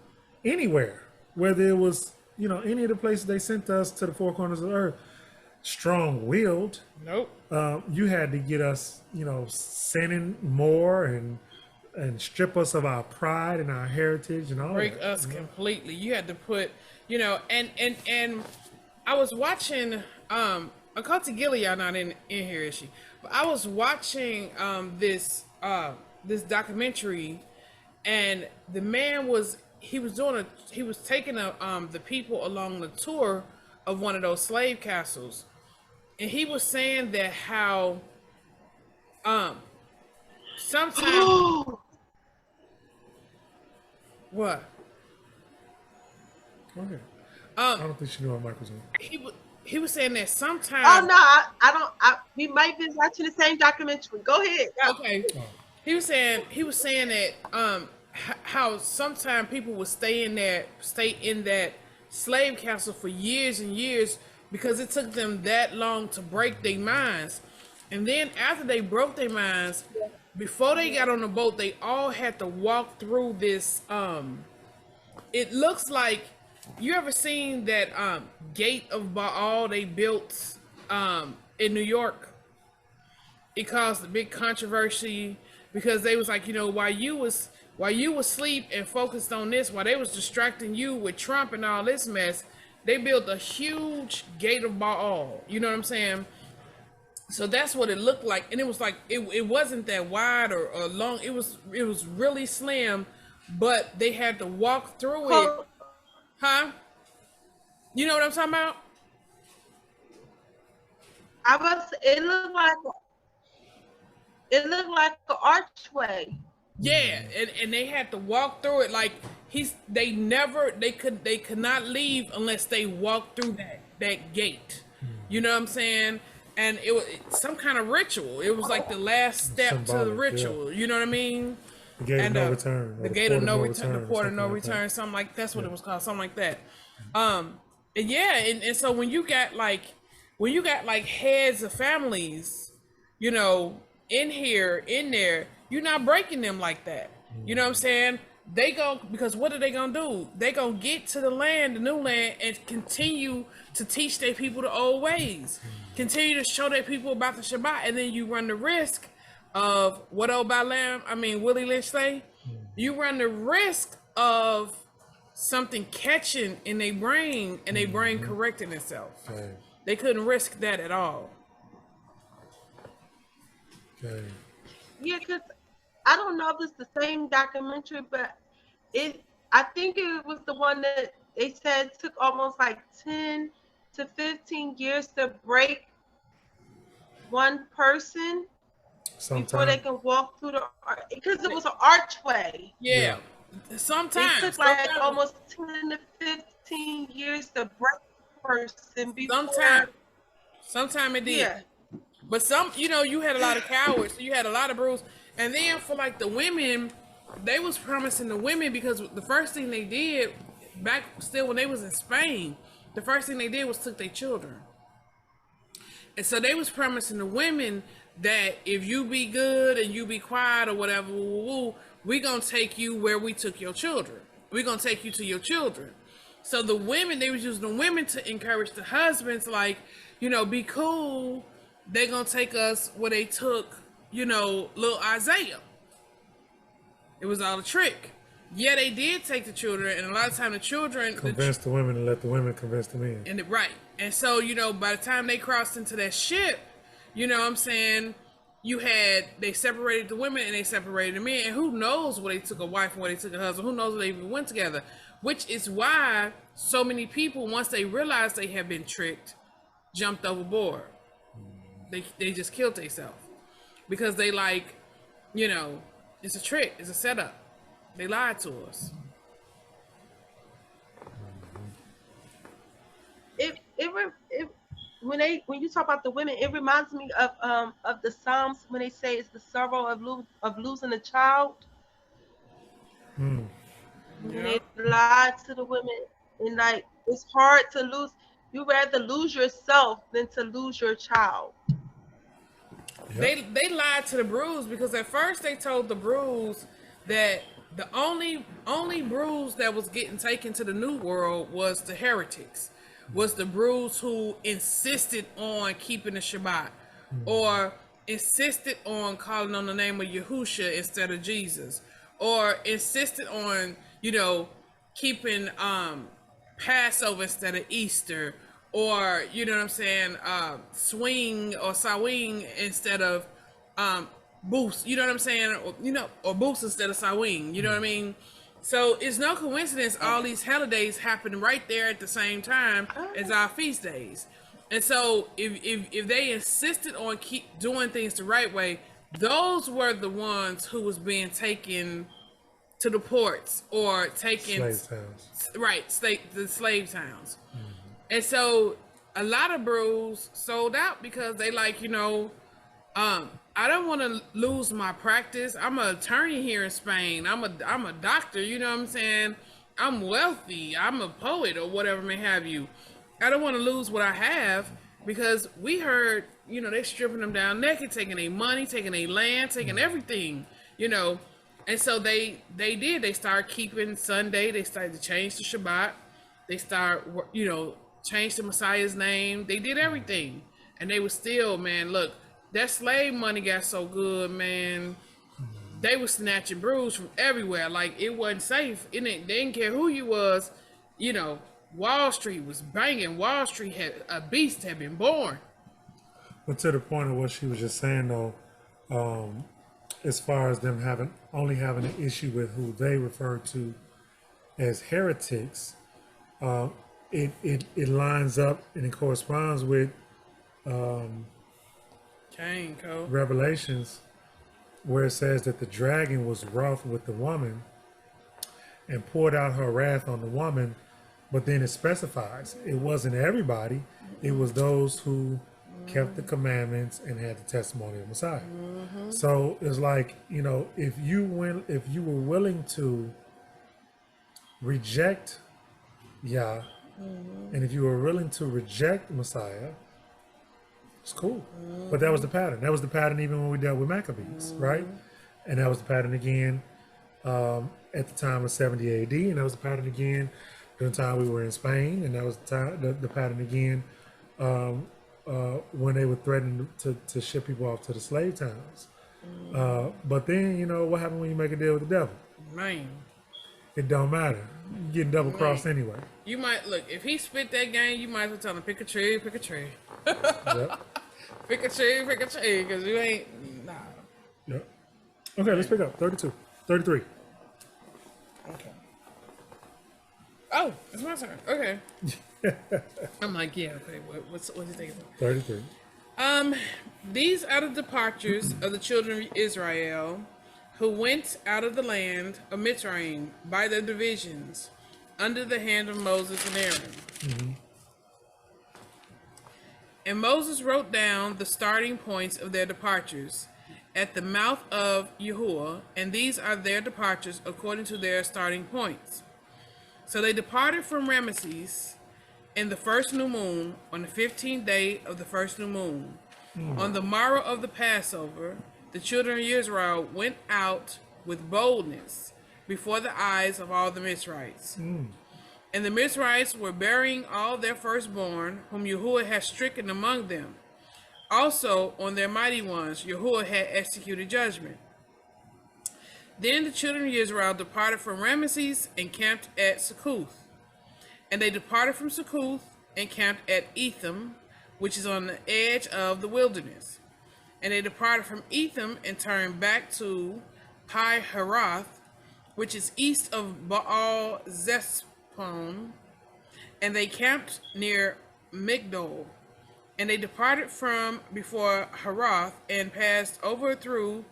anywhere, whether it was any of the places they sent us to the four corners of the earth, strong willed. Nope. You had to get us, sending more and strip us of our pride and our heritage and all Break that. us completely. You had to put, and I was watching Akati Gilead not in here, is she? But I was watching this documentary, and the man was taking the people along the tour of one of those slave castles, and he was saying that how sometimes what Go ahead. I don't think she knew our mic was on. he was saying that sometimes. Oh no, I don't. We might be watching the same documentary. Go ahead. Go. Okay. He was saying that how sometimes people would stay in that slave castle for years and years because it took them that long to break their minds. And then after they broke their minds, before they got on the boat, they all had to walk through this it looks like, you ever seen that gate of Baal they built in New York? It caused a big controversy because they was like, while you was asleep and focused on this, while they was distracting you with Trump and all this mess, they built a huge gate of Baal. You know what I'm saying? So that's what it looked like, and it was like it wasn't that wide or long. It was really slim, but they had to walk through it. Huh? You know what I'm talking about? It looked like an archway. Yeah, and they had to walk through it like they could not leave unless they walked through that gate. You know what I'm saying? And it was some kind of ritual. It was like the last step to the ritual. Yeah. You know what I mean? The gate of no return. The gate of no return. The port of no return. Something like that's what it was called. Something like that. And so when you got like heads of families, in there, you're not breaking them like that. You know what I'm saying? Because what are they gonna do? They gonna get to the new land, and continue to teach their people the old ways. Continue to show their people about the Shabbat, and then you run the risk of what Willie Lynch say? You run the risk of something catching in their brain and their brain correcting itself. Okay. They couldn't risk that at all. Okay. Yeah, because I don't know if it's the same documentary, but I think it was the one that they said took almost like 10 to 15 years to break one person before they can walk through because it was an archway. Yeah. Sometimes. It took like almost 10 to 15 years to break a person before. Sometimes it did. Yeah. But you had a lot of cowards, so you had a lot of bruise. And then for like the women, they was promising the women, because the first thing they did back still when they was in Spain, the first thing they did was took their children. And so they was promising the women that if you be good and you be quiet or whatever, we gonna take you where we took your children. We gonna take you to your children. So the women, they was using the women to encourage the husbands, like, be cool. They gonna take us where they took, little Isaiah. It was all a trick. Yeah, they did take the children, and a lot of time the children convinced the women and let the women convince the men. Right. And so, by the time they crossed into that ship, what I'm saying, they separated the women and they separated the men. And who knows where they took a wife and where they took a husband? Who knows where they even went together? Which is why so many people, once they realized they have been tricked, jumped overboard. They just killed themselves. Because they it's a trick, it's a setup. They lied to us. when you talk about the women, it reminds me of the Psalms when they say it's the sorrow of losing a child. When they Yep. lie to the women, and like it's hard to lose. You rather lose yourself than to lose your child. Yep. They lied to the Brews because at first they told the Brews that the only Brews that was getting taken to the New World was the heretics, was the Brews who insisted on keeping the Shabbat, or insisted on calling on the name of Yahusha instead of Jesus, or insisted on keeping Passover instead of Easter, or you know what I'm saying, swing or sawing instead of boost. You know what I'm saying, or boost instead of sawing. You know what I mean? So it's no coincidence all these holidays happen right there at the same time as our feast days. And so if they insisted on keep doing things the right way, those were the ones who was being taken to the ports or taken Slave towns. right, the slave towns. And so a lot of brews sold out because they like, I don't want to lose my practice. I'm an attorney here in Spain. I'm a doctor, you know what I'm saying? I'm wealthy. I'm a poet or whatever may have you. I don't want to lose what I have because we heard, they're stripping them down naked, taking their money, taking their land, taking everything, And so they did. They started keeping Sunday. They started to change the Shabbat. They start, change the Messiah's name. They did everything. And they were still, man, look, that slave money got so good, man. They were snatching brews from everywhere. Like, it wasn't safe. They didn't care who you was. Wall Street was banging. Wall Street a beast had been born. But to the point of what she was just saying, though, as far as them only having an issue with who they refer to as heretics, it lines up and it corresponds with Revelations, where it says that the dragon was wroth with the woman and poured out her wrath on the woman, but then it specifies it wasn't everybody, it was those who kept the commandments and had the testimony of Messiah. So it's like, if you were willing to reject Yah, and if you were willing to reject Messiah, it's cool. But that was the pattern. That was the pattern even when we dealt with Maccabees, right? And that was the pattern again at the time of 70 AD, and that was the pattern again during the time we were in Spain, and that was the pattern again when they were threatening to ship people off to the slave towns. But then, what happened when you make a deal with the devil? Man. It don't matter. You're getting double crossed anyway. You might, look, if he spit that game, you might as well tell him, pick a tree, pick a tree. Yep. Pick a tree, because you ain't, nah. Yep. Okay, let's pick up. 32. 33. Okay. Oh, it's my turn. Okay. I'm like, yeah, okay, what's he thinking? 33. These are the departures of the children of Israel who went out of the land of Mitzrayim by their divisions under the hand of Moses and Aaron. And Moses wrote down the starting points of their departures at the mouth of Yahuwah, and these are their departures according to their starting points. So they departed from Ramesses in the first new moon, on the 15th day of the first new moon. On the morrow of the Passover, the children of Israel went out with boldness before the eyes of all the Mizrahites. And the Mizrahites were burying all their firstborn, whom Yahuwah had stricken among them. Also on their mighty ones, Yahuwah had executed judgment. Then the children of Israel departed from Ramesses and camped at Succoth. And they departed from Succoth and camped at Etham, which is on the edge of the wilderness. And they departed from Etham and turned back to Pi Haroth, which is east of Baal Zespon, and they camped near Migdol. And they departed from before Haroth and passed over through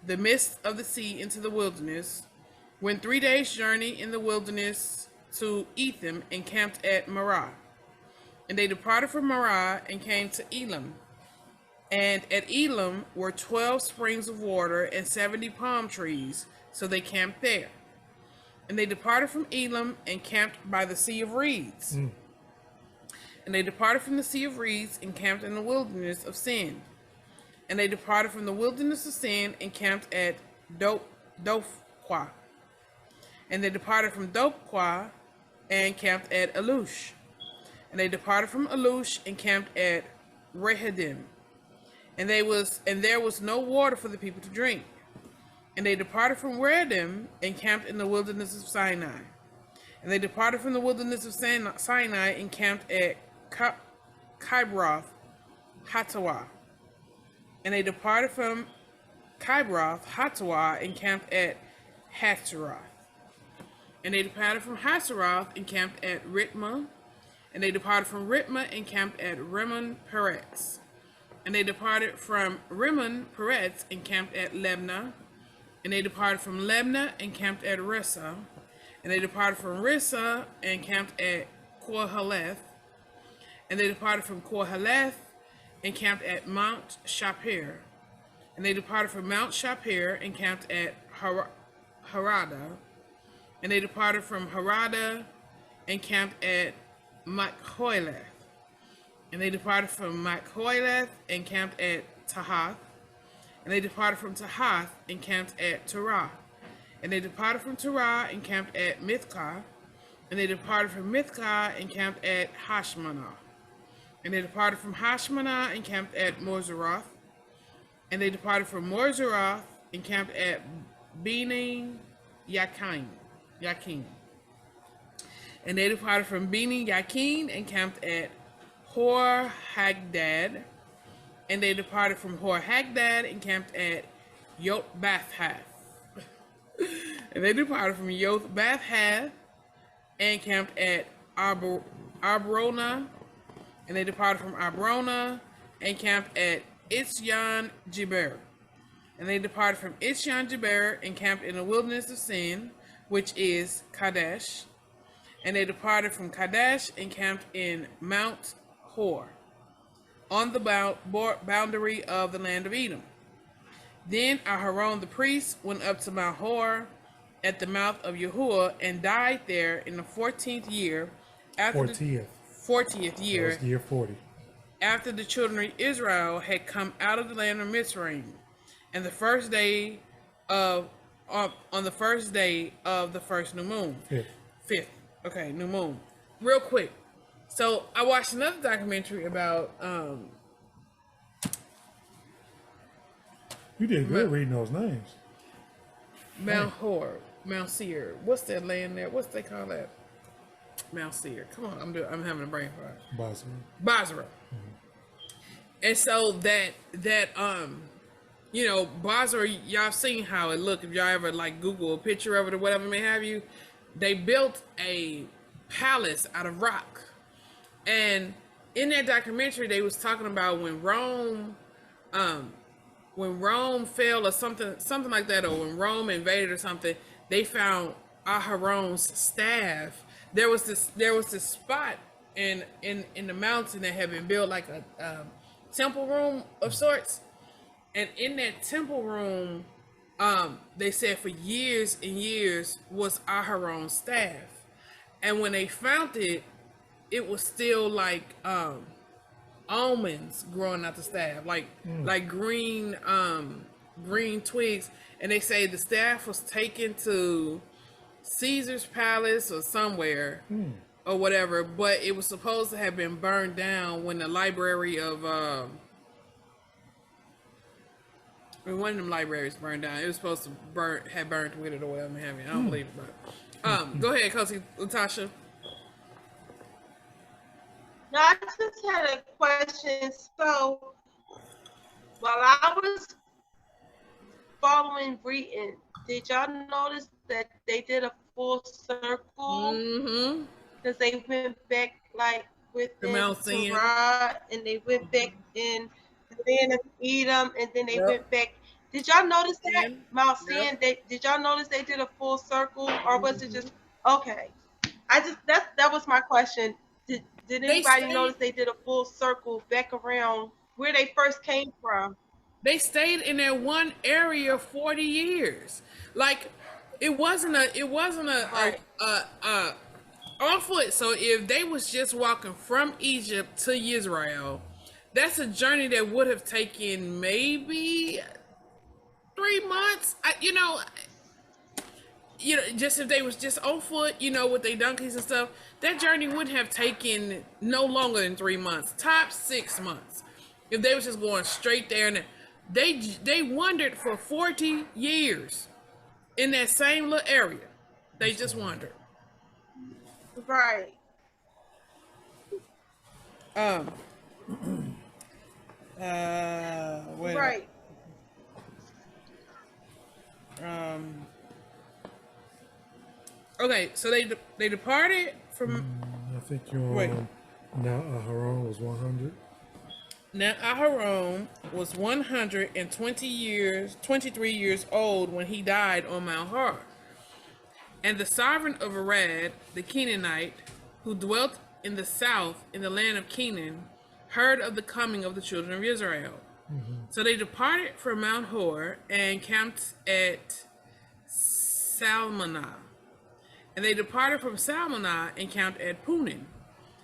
the midst of the sea into the wilderness, went 3 days' journey in the wilderness to Etham and camped at Marah. And they departed from Marah and came to Elam. And at Elam were 12 springs of water and 70 palm trees, so they camped there. And they departed from Elam and camped by the Sea of Reeds. And they departed from the Sea of Reeds and camped in the wilderness of Sin. And they departed from the wilderness of Sin and camped at Dophqua. And they departed from Dophqua and camped at Alush. And they departed from Alush and camped at Rehidim. And there was no water for the people to drink. And they departed from Rehidim and camped in the wilderness of Sinai. And they departed from the wilderness of Sinai and camped at Kibroth Hattawa. And they departed from Kibroth Hattawa and camped at Hatzeroth. And they departed from Hatzeroth and camped at Ritmah. And they departed from Ritmah and camped at Rimmon Peretz. And they departed from Rimmon Peretz and camped at Lebna. And they departed from Lebna and camped at Rissa. And they departed from Rissa and camped at Koheleth. And they departed from Koheleth and camped at Mount Shapir. And they departed from Mount Shapir and camped at Harada. And they departed from Harada and camped at Machhoeleth. And they departed from Machhoeleth and camped at Tahath. And they departed from Tahath and camped at Terah. And they departed from Terah and camped at Mithkah. And they departed from Mithkah and camped at Hashmanah. And they departed from Hashmanah and camped at Moseroth. And they departed from Moseroth and camped at Beni Yakin. And they departed from Beni Yakin and camped at Hor Hagdad. And they departed from Hor Hagdad and camped at Yotbathhath. And they departed from Yotbathhath and camped at Abrona. And they departed from Abrona and camped at Itzyon Geber. And they departed from Itzyon Geber and camped in the wilderness of Sin, which is Kadesh. And they departed from Kadesh and camped in Mount Hor, on the boundary of the land of Edom. Then Aharon the priest went up to Mount Hor at the mouth of Yahuwah and died there in the 14th year. After 40th year. That was year 40. After the children of Israel had come out of the land of Mitzrayim, and the first day of on the first day of the first new moon. Fifth. Okay, new moon. Real quick. So I watched another documentary about You did good reading those names. Mount Hor, Mount Seir. What's that land there? What's they call that? Mount Seir. Come on, I'm having a brain fart. Basra. And so that you know, Basra, y'all seen how it look. If y'all ever like Google a picture of it or whatever may have you, they built a palace out of rock. And in that documentary, they was talking about when Rome fell or something like that, or when Rome invaded or something, they found Aharon's staff. There was this spot in the mountain that had been built like a temple room of sorts. And in that temple room, they said for years and years was Aharon's staff. And when they found it, it was still like almonds growing out the staff, like green twigs. And they say the staff was taken to Caesar's palace or somewhere or whatever, but it was supposed to have been burned down when the library of when one of them libraries burned down. It was supposed to have burned with it or whatever. I don't believe it, but go ahead, Kosi, Latasha. No, I just had a question. So, while I was following Breton, did y'all notice that they did a full circle? Because they went back like within Torah, and they went back in the land of Edom, and then they went back. Did y'all notice that Mount Sin? Did y'all notice they did a full circle, or was it just okay? That was my question. Did They anybody stayed. notice they did a full circle back around where they first came from? They stayed in that one area 40 years. Like it wasn't a Right. on foot. So if they was just walking from Egypt to Israel, that's a journey that would have taken maybe 3 months. Just if they was just on foot, with their donkeys and stuff, that journey wouldn't have taken no longer than 3 months, top 6 months. If they was just going straight there, and they wandered for 40 years in that same little area. They just wandered. Right. Um. Wait. Right. Okay, so they departed from. I think you're Wait. on. Now Aharon was 100. Now Aharon was 23 years old when he died on Mount Hor. And the sovereign of Arad, the Canaanite, who dwelt in the south in the land of Canaan, heard of the coming of the children of Israel. So they departed from Mount Hor and camped at Salmonah. And they departed from Salmonah and camped at Punin.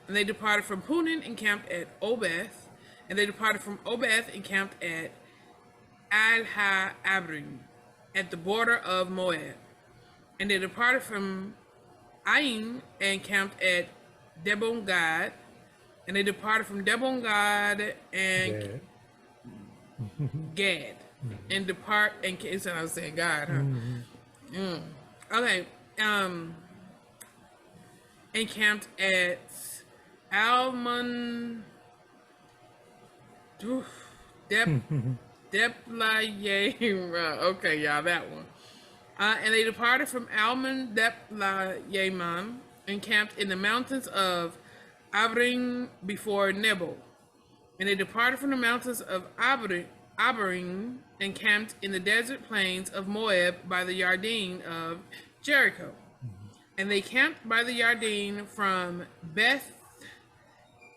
And they departed from Punin and camped at Obeth. And they departed from Obeth and camped at Al-Ha-Abrim, at the border of Moab. And they departed from Ain and camped at Debon Gad. And they departed from Debon Gad and Gad. And depart and so I was saying God, huh? Okay. And camped at Almon Deplayera. Okay, y'all, that one. And they departed from Almon Deplayman and camped in the mountains of Abrim before Nebo. And they departed from the mountains of Abrim and camped in the desert plains of Moab by the Yarden of Jericho. And they camped by the Yarden from Beth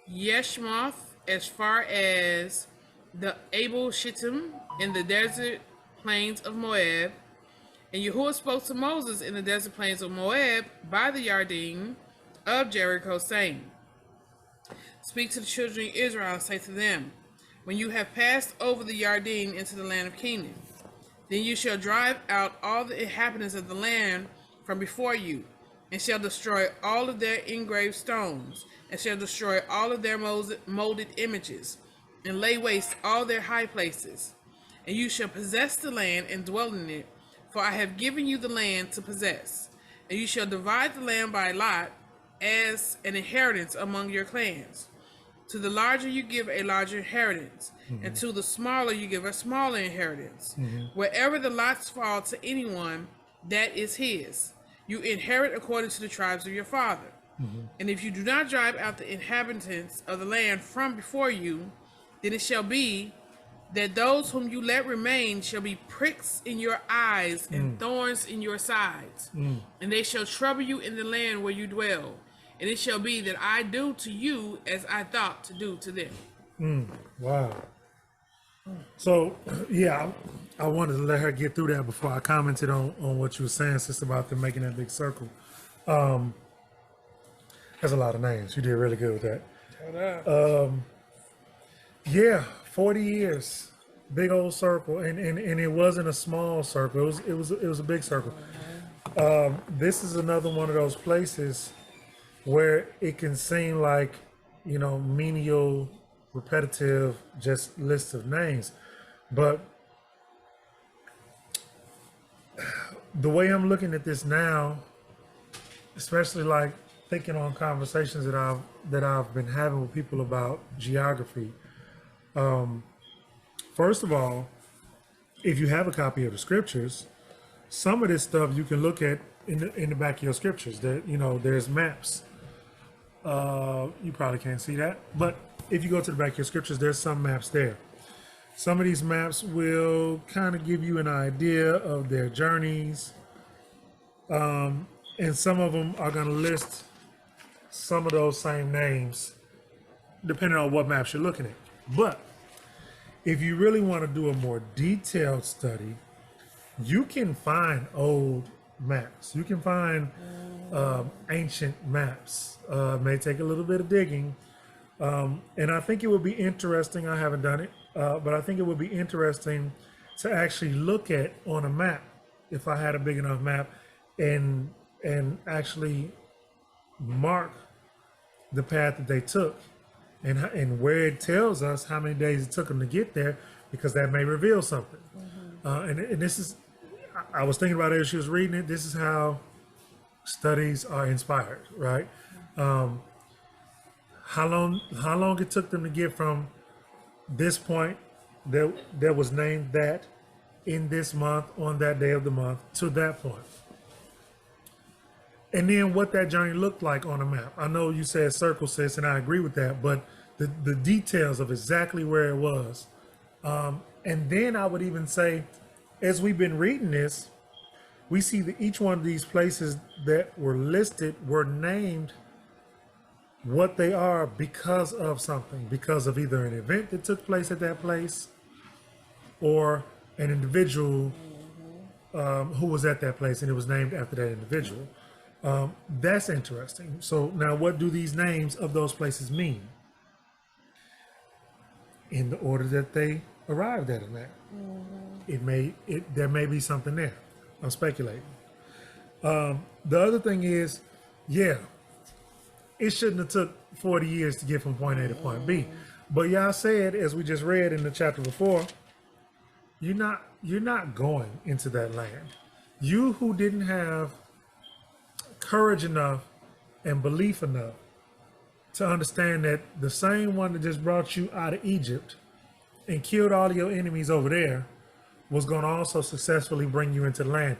Yeshmoth as far as the Abel Shittim in the desert plains of Moab. And Yahuwah spoke to Moses in the desert plains of Moab by the Yarden of Jericho, saying, Speak to the children of Israel and say to them, when you have passed over the Yarden into the land of Canaan, then you shall drive out all the inhabitants of the land from before you, and shall destroy all of their engraved stones, and shall destroy all of their molded images, and lay waste all their high places. And you shall possess the land and dwell in it, for I have given you the land to possess. And you shall divide the land by lot as an inheritance among your clans. To the larger you give a larger inheritance, and to the smaller you give a smaller inheritance. Wherever the lots fall to anyone, that is his. You inherit according to the tribes of your father. And if you do not drive out the inhabitants of the land from before you, then it shall be that those whom you let remain shall be pricks in your eyes and thorns in your sides. And they shall trouble you in the land where you dwell. And it shall be that I do to you as I thought to do to them. Wow. So, yeah, I wanted to let her get through that before I commented on what you were saying, sister, about them making that big circle. That's a lot of names. You did really good with that. Yeah, 40 years, big old circle, and it wasn't a small circle. It was a big circle. This is another one of those places where it can seem like, menial, repetitive, just lists of names. But the way I'm looking at this now, especially like thinking on conversations that I've been having with people about geography. First of all, if you have a copy of the scriptures, some of this stuff you can look at in the back of your scriptures. That there's maps. You probably can't see that, but if you go to the back of your scriptures, there's some maps there. Some of these maps will kind of give you an idea of their journeys, and some of them are going to list some of those same names, depending on what maps you're looking at. But if you really want to do a more detailed study, you can find old maps. You can find ancient maps. May take a little bit of digging. And I think it would be interesting. I haven't done it, but I think it would be interesting to actually look at on a map, if I had a big enough map, and actually mark the path that they took, and where it tells us how many days it took them to get there, because that may reveal something. And this is, I was thinking about it as she was reading it. This is how studies are inspired, right? How long it took them to get from this point that was named that in this month on that day of the month to that point. And then what that journey looked like on a map. I know you said circle, sis, and I agree with that, but the details of exactly where it was. And then I would even say, as we've been reading this, we see that each one of these places that were listed were named what they are because of something, because of either an event that took place at that place or an individual who was at that place and it was named after that individual. That's interesting. So now what do these names of those places mean? In the order that they arrived at them at. There may be something there. I'm speculating. The other thing is, yeah, it shouldn't have took 40 years to get from point A to point B. But y'all said, as we just read in the chapter before, you're not going into that land. You who didn't have courage enough and belief enough to understand that the same one that just brought you out of Egypt and killed all of your enemies over there was going to also successfully bring you into the land.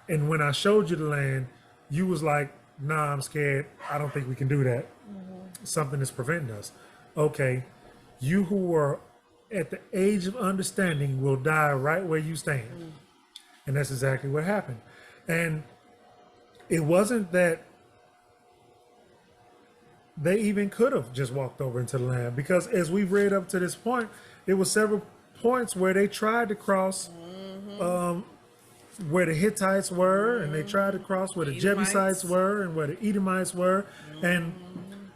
And when I showed you the land, you was like, nah, I'm scared. I don't think we can do that. Something is preventing us. Okay, you who are at the age of understanding will die right where you stand. And that's exactly what happened. And it wasn't that they even could have just walked over into the land, because as we've read up to this point, there were several points where they tried to cross where the Hittites were, and they tried to cross where the Jebusites were and where the Edomites were, and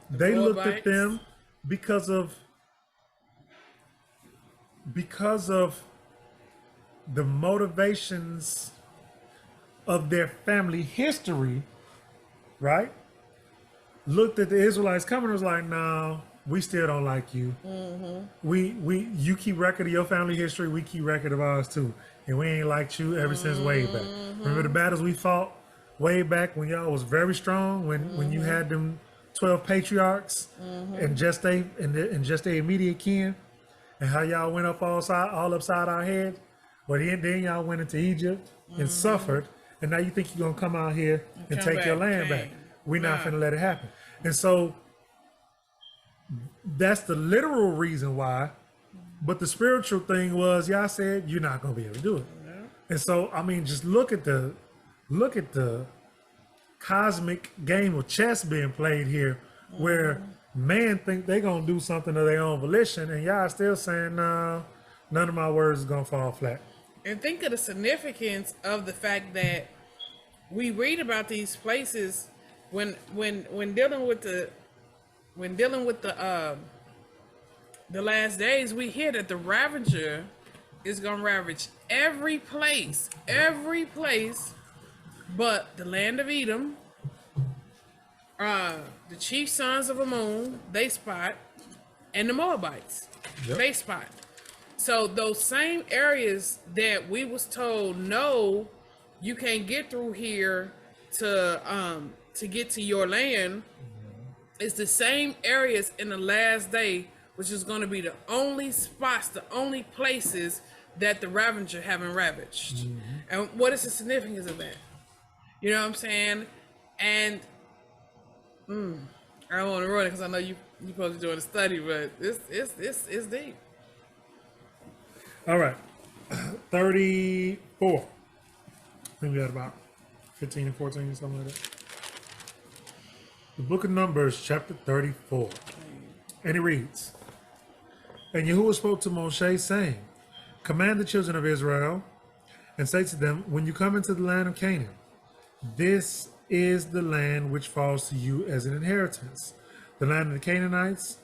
they looked at them because of the motivations of their family history, right? Looked at the Israelites coming and was like, no, we still don't like you. You keep record of your family history, we keep record of ours too. And we ain't liked you ever since way back. Remember the battles we fought way back when y'all was very strong, when you had them 12 patriarchs and just they immediate kin, and how y'all went up all upside our heads. Well, then y'all went into Egypt and suffered, and now you think you're gonna come out here and take your land back. We're not finna let it happen. And so that's the literal reason why. But the spiritual thing was, y'all said you're not gonna be able to do it. And so, I mean, just look at the cosmic game of chess being played here, where man think they gonna do something of their own volition, and y'all still saying, no, none of my words is gonna fall flat. And think of the significance of the fact that we read about these places when dealing with the last days. We hear that the Ravager is gonna ravage every place but the land of Edom, the chief sons of Ammon, they spot, and the Moabites, they spot. So those same areas that we was told, no, you can't get through here to get to your land, is the same areas in the last day, which is going to be the only spots, the only places that the Ravager haven't ravaged. And what is the significance of that? You know what I'm saying? And I don't want to ruin it because I know you're supposed to be doing a study, but it's deep. All right, 34. I think we had about 15 and 14, something like that. the book of Numbers, chapter 34. And it reads, And Yahuwah spoke to Moshe, saying, Command the children of Israel, and say to them, When you come into the land of Canaan, this is the land which falls to you as an inheritance, the land of the Canaanites,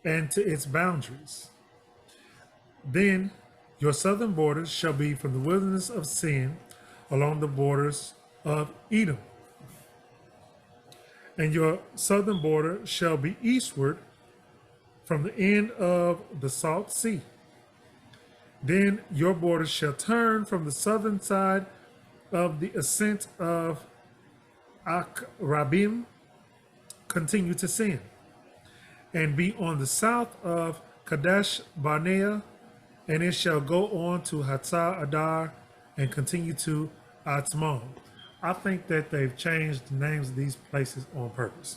and to its boundaries. Then your southern borders shall be from the wilderness of Sin along the borders of Edom. And your southern border shall be eastward from the end of the Salt Sea. Then your borders shall turn from the southern side of the ascent of Akrabim, continue to Sin, and be on the south of Kadesh Barnea, and it shall go on to Hatzah Adar and continue to Atzmon. I think that they've changed the names of these places on purpose,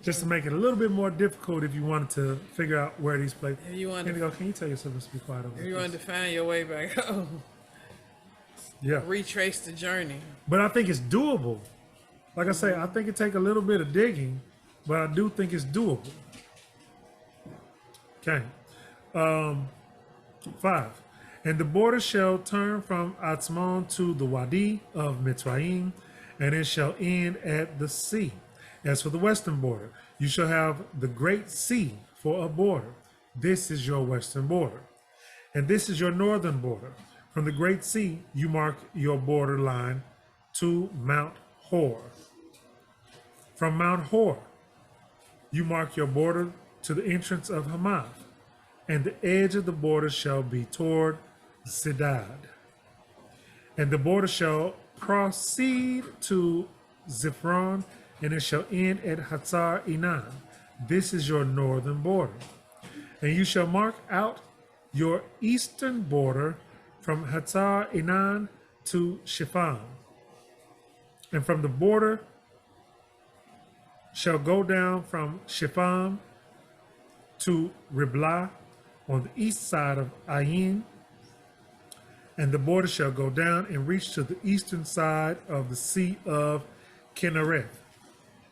just to make it a little bit more difficult if you wanted to figure out where these places. If you want Indigo, can you tell your siblings to be quiet over If you there, want to find your way back home, yeah, retrace the journey. but I think it's doable. Like I say, I think it take a little bit of digging, but I do think it's doable. Okay. 5. And the border shall turn from Atzmon to the Wadi of Mitzrayim, and it shall end at the sea. As for the western border, you shall have the great sea for a border. This is your western border. And this is your northern border. From the great sea, you mark your border line to Mount Hor. From Mount Hor, you mark your border to the entrance of Hamath, and the edge of the border shall be toward Sidad. And the border shall proceed to Ziphron, and it shall end at Hatzar Enan. This is your northern border. And you shall mark out your eastern border from Hatzar Enan to Shiphan. And from the border shall go down from Shiphan to Riblah on the east side of Ayin, and the border shall go down and reach to the eastern side of the Sea of Kinnereth.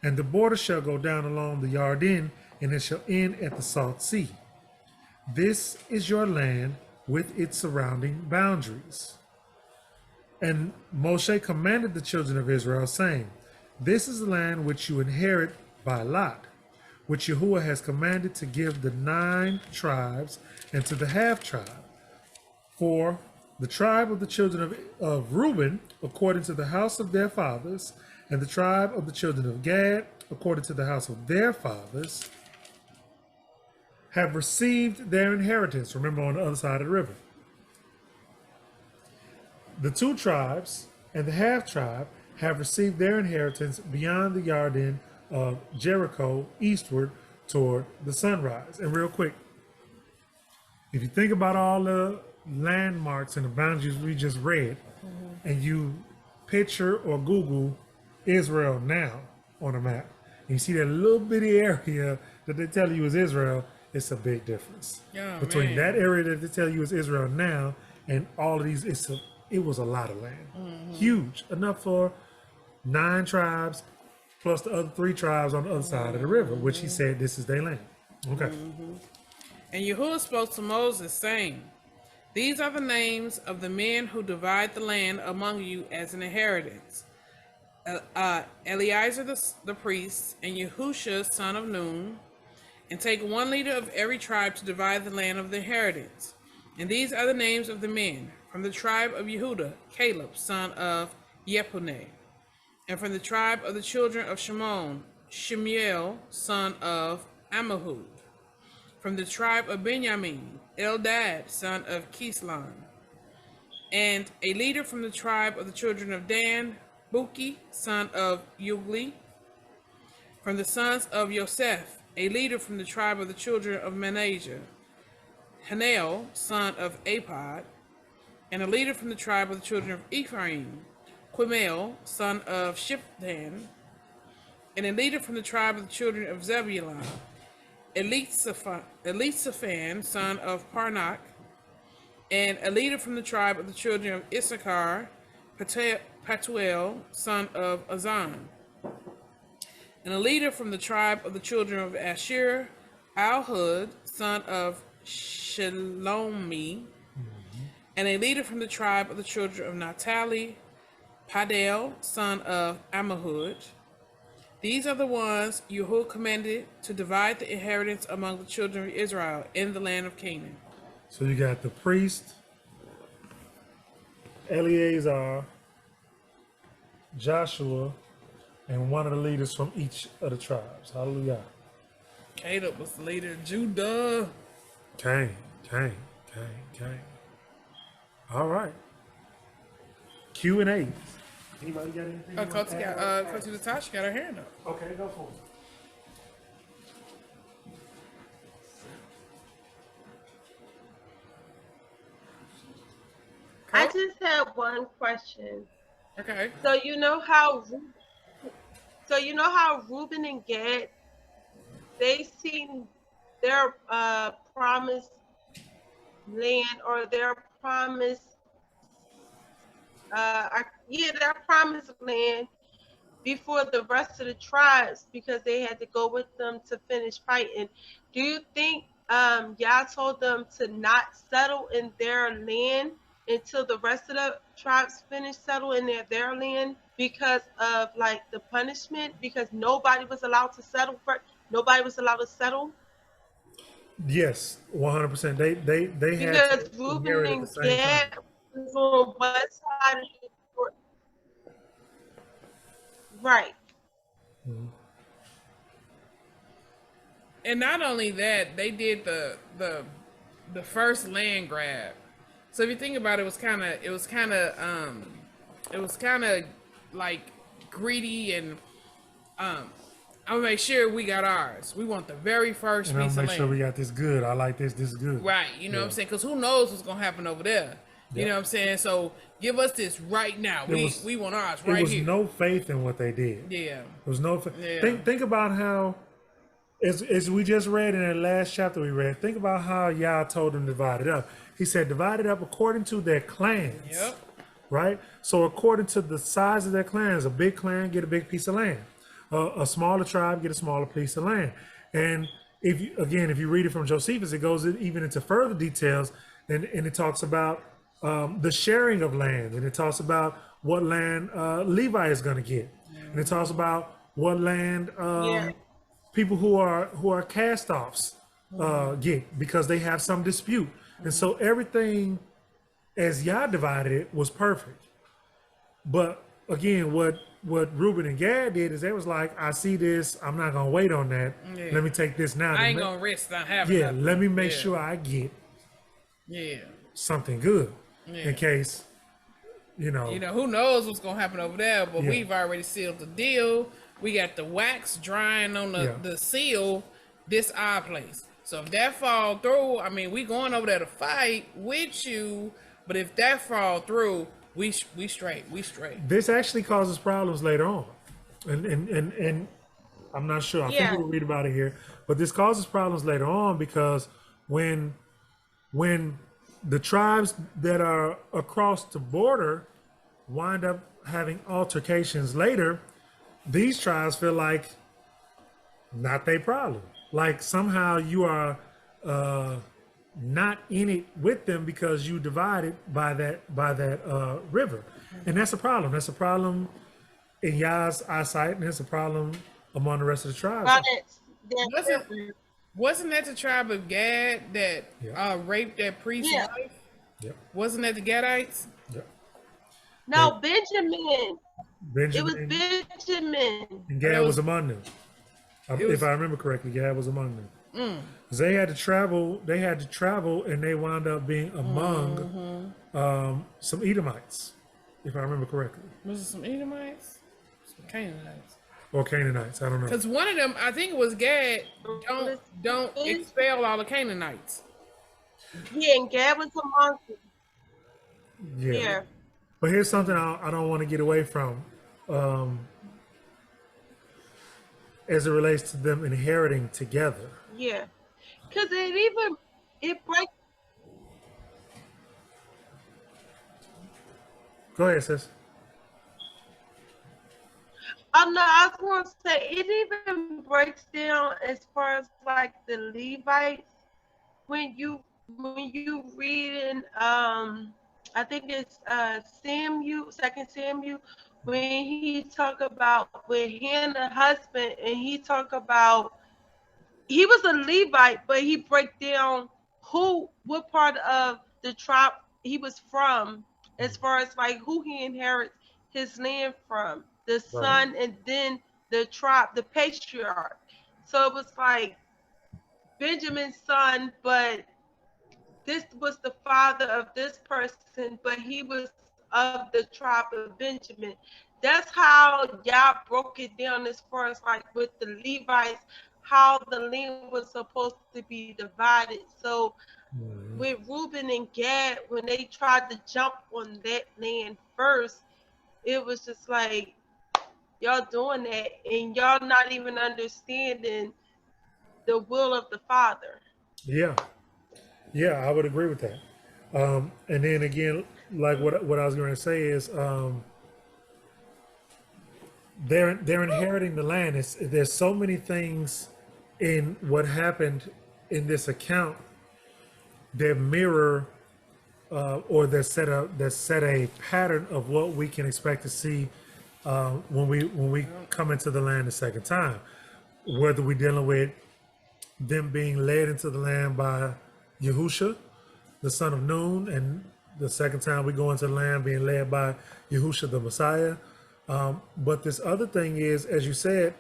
And the border shall go down along the Yarden, and it shall end at the Salt Sea. This is your land with its surrounding boundaries. And Moshe commanded the children of Israel, saying, This is the land which you inherit by lot, which Yahuwah has commanded to give the 9 tribes and to the half tribe. For the tribe of the children of Reuben, according to the house of their fathers, and the tribe of the children of Gad, according to the house of their fathers, have received their inheritance. Remember, on the other side of the river. The 2 tribes and the half tribe have received their inheritance beyond the Yarden of Jericho, eastward toward the sunrise. And real quick, if you think about all the landmarks and the boundaries we just read, and you picture or Google Israel now on a map, and you see that little bitty area that they tell you is Israel, it's a big difference. Between that area that they tell you is Israel now and all of these, it was a lot of land. Huge, enough for 9 tribes plus the other 3 tribes on the other side of the river, which he said this is their land. Okay. And Yahuwah spoke to Moses, saying, These are the names of the men who divide the land among you as an inheritance. Eleazar the priest, and Yahusha son of Nun, and take 1 leader of every tribe to divide the land of the inheritance. And these are the names of the men. From the tribe of Yehuda, Caleb, son of Yepuneh. And from the tribe of the children of Shimon, Shemuel, son of Ammihud. From the tribe of Benjamin, Eldad, son of Kislon. And a leader from the tribe of the children of Dan, Buki, son of Ugli. From the sons of Yosef, a leader from the tribe of the children of Manasseh, Hanel, son of Apad. And a leader from the tribe of the children of Ephraim, Quimel, son of Shipdan. And a leader from the tribe of the children of Zebulun, Elisaphan, son of Parnak. And a leader from the tribe of the children of Issachar, Patuel, son of Azan. And a leader from the tribe of the children of Asher, Alhud, son of Shelomi. And a leader from the tribe of the children of Naphtali, Padel, son of Ammihud. These are the ones Yahuwah commanded to divide the inheritance among the children of Israel in the land of Canaan. So you got the priest, Eleazar, Joshua, and one of the leaders from each of the tribes. Hallelujah. Caleb was the leader of Judah. Cain. All right. Q and A. Anybody got anything? Coach Natasha got her hand up. Okay, go for it. I just have one question. Okay. So you know how Reuben and Gad, they seen their promised land or their promised their promised land before the rest of the tribes because they had to go with them to finish fighting. Do you think Yah told them to not settle in their land until the rest of the tribes finished settling in their land because of like the punishment, because nobody was allowed to settle first? Nobody was allowed to settle? Yes, 100%. They had Because to Reuben inherit at and the same Gad time. was on one side of the court. Right. And not only that, they did the first land grab. So if you think about it, it was kind of like greedy and I'm gonna make sure we got ours. We want the very first And I'm piece gonna of make sure land. we got this good. I like this. This is good. Right, you know what I'm saying? Because who knows what's gonna happen over there? You know what I'm saying? So give us this right now. We want ours right here. There was no faith in what they did. Yeah. There was no faith. Yeah. Think about how, as we just read in the last chapter we read, think about how Yah told them to divide it up. He said, divide it up according to their clans. Yep. Right? So according to the size of their clans, a big clan get a big piece of land. A smaller tribe get a smaller piece of land. And if you read it from Josephus, it goes even into further details, and it talks about the sharing of land, and it talks about what land Levi is going to get, and it talks about what land people who are cast-offs get because they have some dispute. And so everything as Yah divided it was perfect. But again, what Reuben and Gad did is they was like, I see this, I'm not gonna wait on that. Yeah. Let me take this now. I ain't gonna risk not having Yeah, nothing. let me make sure I get something good in case, You know, who knows what's gonna happen over there, but we've already sealed the deal. We got the wax drying on the seal, this our place. So if that fall through, I mean, we going over there to fight with you, but if that fall through, we straight. This actually causes problems later on. And I'm not sure. I think we'll read about it here. But this causes problems later on because when the tribes that are across the border wind up having altercations later, these tribes feel like not their problem. Like somehow you are not in it with them because you divided by that river. And that's a problem. That's a problem in Yah's eyesight, and it's a problem among the rest of the tribes. Wasn't that the tribe of Gad that raped that priest's wife? Yep. Wasn't that the Gadites? Yep. No, Benjamin. Benjamin. It was Benjamin. And Gad was among them. If I remember correctly, Gad was among them. They had to travel, and they wound up being among some Edomites, if I remember correctly. Was it some Edomites? Some Canaanites. Or Canaanites, I don't know. Because one of them, I think it was Gad, don't expel all the Canaanites. Yeah, and Gad was among them. Yeah. But here's something I don't want to get away from as it relates to them inheriting together. Yeah. Because it breaks. Go ahead, sis. Oh no, I was going to say it even breaks down as far as like the Levites when you read in I think it's Samuel, Second Samuel, when he talk about with Hannah husband and he talk about he was a Levite, but he break down what part of the tribe he was from, as far as like who he inherits his land from, the son, and then the tribe, the patriarch. So it was like Benjamin's son, but this was the father of this person, but he was of the tribe of Benjamin. That's how y'all broke it down as far as like with the Levites, how the land was supposed to be divided. So with Reuben and Gad, when they tried to jump on that land first, it was just like y'all doing that and y'all not even understanding the will of the Father. Yeah, yeah, I would agree with that. And then again, like what I was going to say is, they're inheriting the land. There's so many things in what happened in this account that mirror or that set a pattern of what we can expect to see when we come into the land the second time. Whether we're dealing with them being led into the land by Yahusha, the son of Nun, and the second time we go into the land being led by Yahusha the Messiah. But this other thing is, as you said,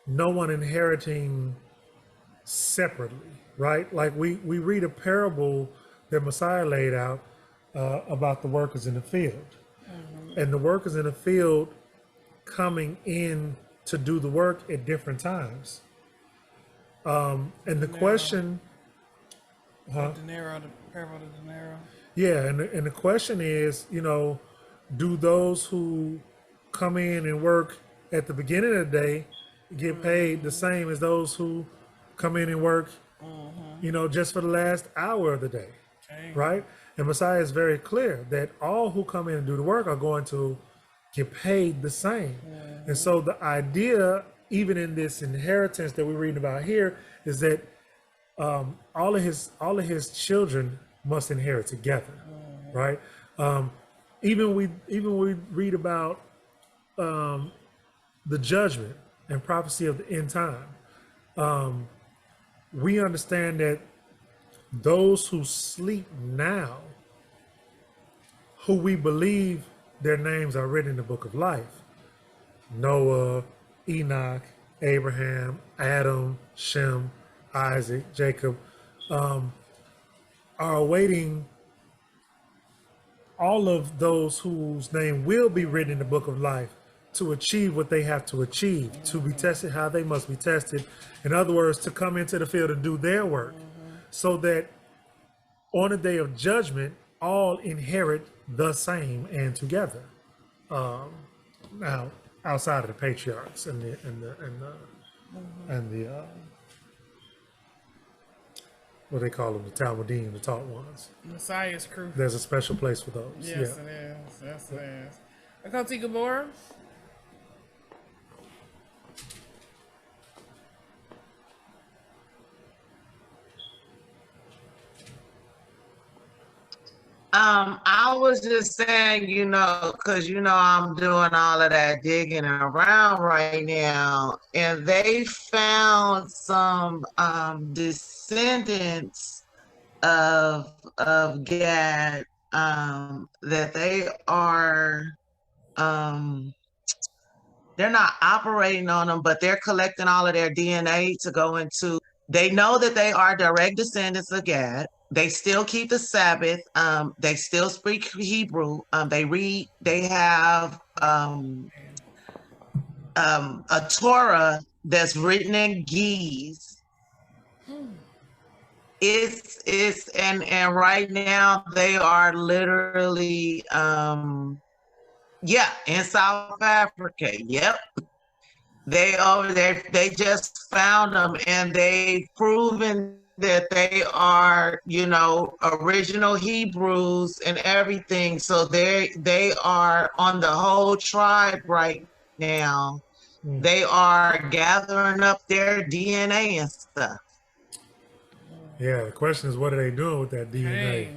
no one inheriting separately, right? Like we read a parable that Messiah laid out about the workers in the field. And the workers in the field coming in to do the work at different times. And the question, The parable of the denaro. yeah, and the question is, do those who come in and work at the beginning of the day get paid the same as those who come in and work, just for the last hour of the day, right? And Messiah is very clear that all who come in and do the work are going to get paid the same. And so the idea, even in this inheritance that we're reading about here, is that all of his children must inherit together, right? Even we read about the judgment and prophecy of the end time. We understand that those who sleep now, who we believe their names are written in the book of life, Noah, Enoch, Abraham, Adam, Shem, Isaac, Jacob, are awaiting all of those whose name will be written in the book of life to achieve what they have to achieve, to be tested how they must be tested. In other words, to come into the field and do their work, so that on the day of judgment, all inherit the same and together. Now, outside of the patriarchs and the what they call them, the Talmudim, the taught ones. Messiah's crew. There's a special place for those. Yes, it is. Yes, it is. Akoti Gabor. I was just saying, because I'm doing all of that digging around right now, and they found some descendants of Gad that they are they're not operating on them, but they're collecting all of their DNA to go into. They know that they are direct descendants of Gad. They still keep the Sabbath. They still speak Hebrew. They have a Torah that's written in Ge'ez. And right now they are literally in South Africa. Yep. They over there, they just found them, and they've proven that they are, original Hebrews and everything. So they are on the whole tribe right now. Mm. They are gathering up their DNA and stuff. Yeah, the question is, what are they doing with that DNA?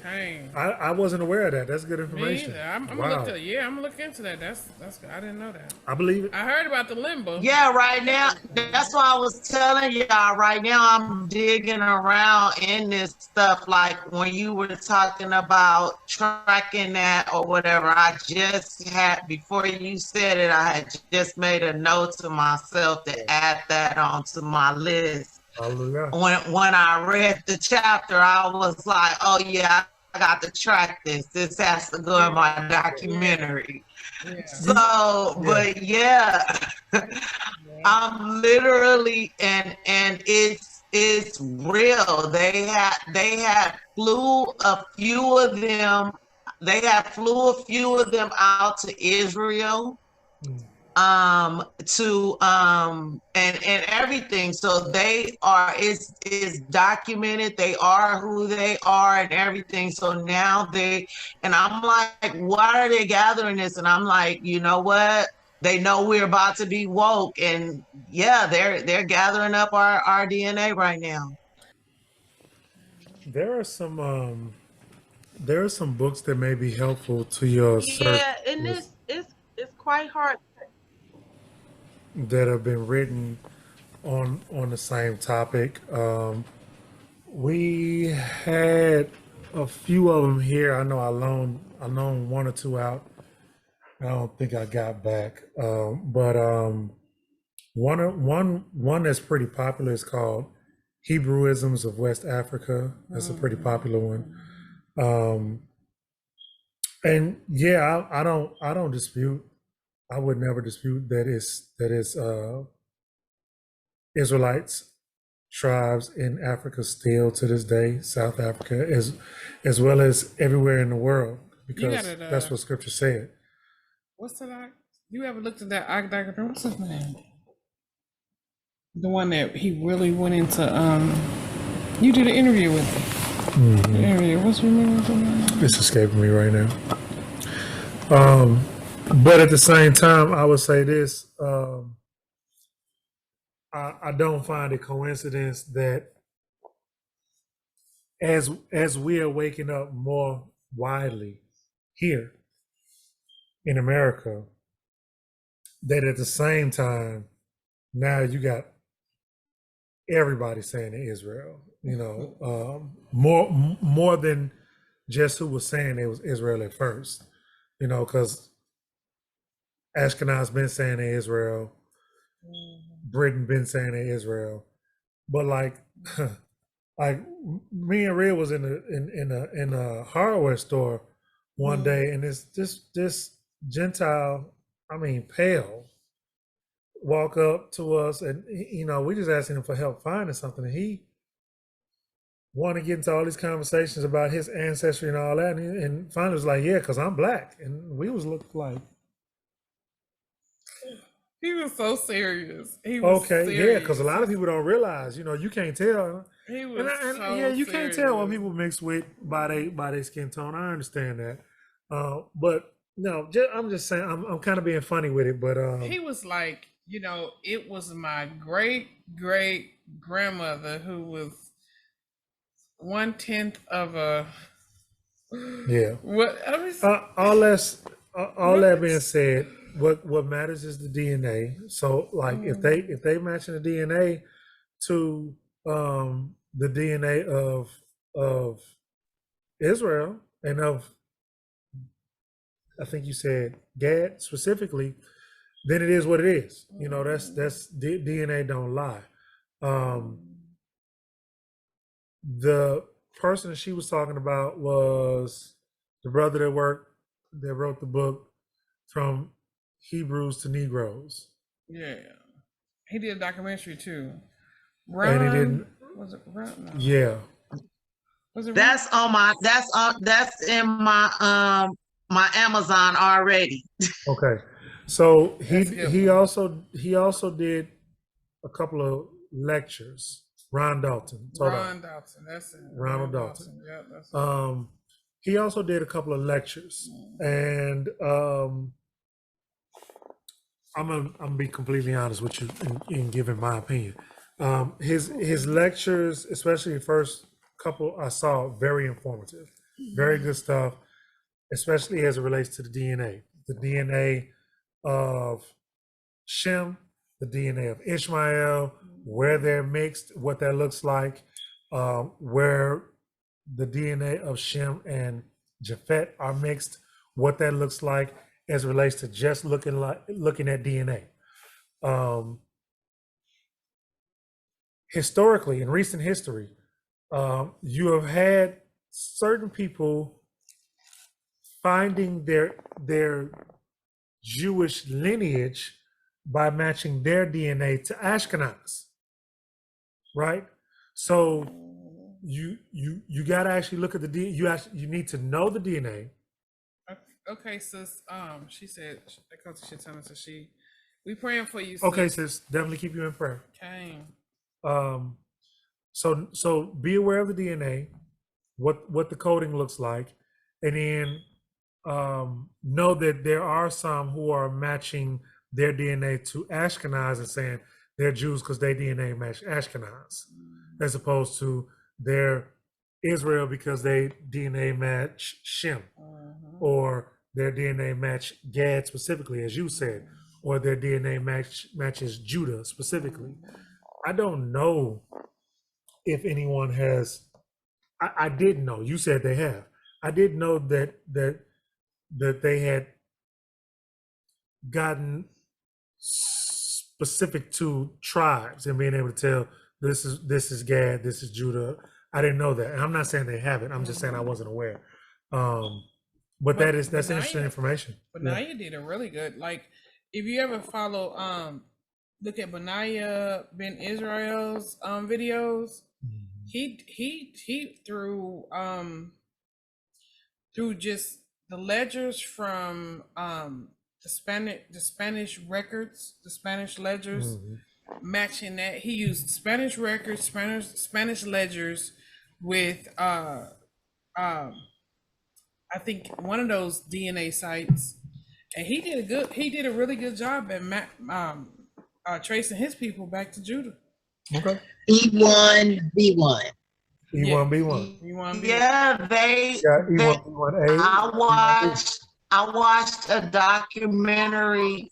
Kane. I wasn't aware of that. That's good Me information. either. I'm gonna Wow. look into that. That's good. I didn't know that. I believe it. I heard about the limbo. Yeah, right now, that's why I was telling y'all, right now I'm digging around in this stuff. Like when you were talking about tracking that or whatever, I just had, before you said it, I had just made a note to myself to add that onto my list. Hallelujah. When I read the chapter, I was like, oh yeah, I got to track this. This has to go in my documentary. Yeah. So, but yeah, I'm literally, and it's real. They had flew a few of them. They had flew a few of them out to Israel, and everything. So they are, it's documented. They are who they are and everything. So now and I'm like, why are they gathering this? And I'm like, you know what? They know we're about to be woke, and yeah, they're gathering up our DNA right now. There are some books that may be helpful to your search Yeah, and it's quite hard. that have been written on the same topic. We had a few of them here. I know I loaned one or two out. I don't think I got back. But one that's pretty popular is called Hebrewisms of West Africa. That's a pretty popular one. And yeah, I don't dispute. I would never dispute that it's Israelites tribes in Africa still to this day, South Africa, as well as everywhere in the world, because that's what Scripture said. What's that? You ever looked at that Agdagadron? What's his name? The one that he really went into. You did an interview with him. The interview. What's your name? It's escaping me right now. But at the same time, I would say this. I don't find it coincidence that as we are waking up more widely here in America, that at the same time, now you got everybody saying to Israel, more than just who was saying it was Israel at first, because Ashkenaz been saying to Israel, Britain been saying to Israel, but like me and Red was in a hardware store one day, and this Gentile, I mean pale, walk up to us, and we just asking him for help finding something, and he wanted to get into all these conversations about his ancestry and all that, and finally was like, yeah, because I'm black, and we was looking like, he was so serious. He was okay, serious. yeah, because a lot of people don't realize, you can't tell. He was so yeah, you can't tell what serious. people mix with by their skin tone. I understand that, but no, I'm just saying I'm kind of being funny with it. But he was like, it was my great grandmother who was 1/10 of a. Yeah. What? All that being said, what matters is the DNA. So like if they matching the DNA to the DNA of Israel and of, I think you said Gad specifically, then it is what it is. That's DNA don't lie. The person that she was talking about was the brother that wrote the book From Hebrews to Negroes. Yeah, he did a documentary too. And he didn't. Was it Ron? No. Yeah. Was it That's on my. That's in my my Amazon already. Okay. So he also did a couple of lectures. Ron Dalton. Ron Dalton. That's it. Ronald Dalton. Yeah, that's it. He also did a couple of lectures, and gonna be completely honest with you in giving my opinion. His lectures, especially the first couple I saw, very informative, very good stuff, especially as it relates to the DNA of Shem, the DNA of Ishmael, where they're mixed, what that looks like, where the DNA of Shem and Japhet are mixed, what that looks like as it relates to just looking at DNA. Historically, in recent history, you have had certain people finding their Jewish lineage by matching their DNA to Ashkenaz, right? So you got to actually look at the DNA. You need to know the DNA. Okay, sis. She said that Coach should tell us that we praying for you. Sis. Okay, sis, definitely keep you in prayer. Okay. So be aware of the DNA, what the coding looks like, and then know that there are some who are matching their DNA to Ashkenaz and saying they're Jews because their DNA match Ashkenaz, as opposed to they're Israel because they DNA match Shem, or their DNA match Gad specifically, as you said, or their DNA matches Judah specifically. I don't know if anyone has. I didn't know. You said they have. I didn't know that they had gotten specific to tribes and being able to tell this is Gad, this is Judah. I didn't know that, and I'm not saying they haven't. I'm just saying I wasn't aware. But that's interesting information. But now you did a really good. Like, if you ever follow, look at Benaiah Ben Israel's videos. He through just the ledgers from the Spanish records, the Spanish ledgers, matching that. He used Spanish records, Spanish ledgers with I think one of those DNA sites, and he did a really good job at tracing his people back to Judah. Okay. E1, B1. E1, B1. E1, B1. Yeah, E1, B1A. I watched a documentary.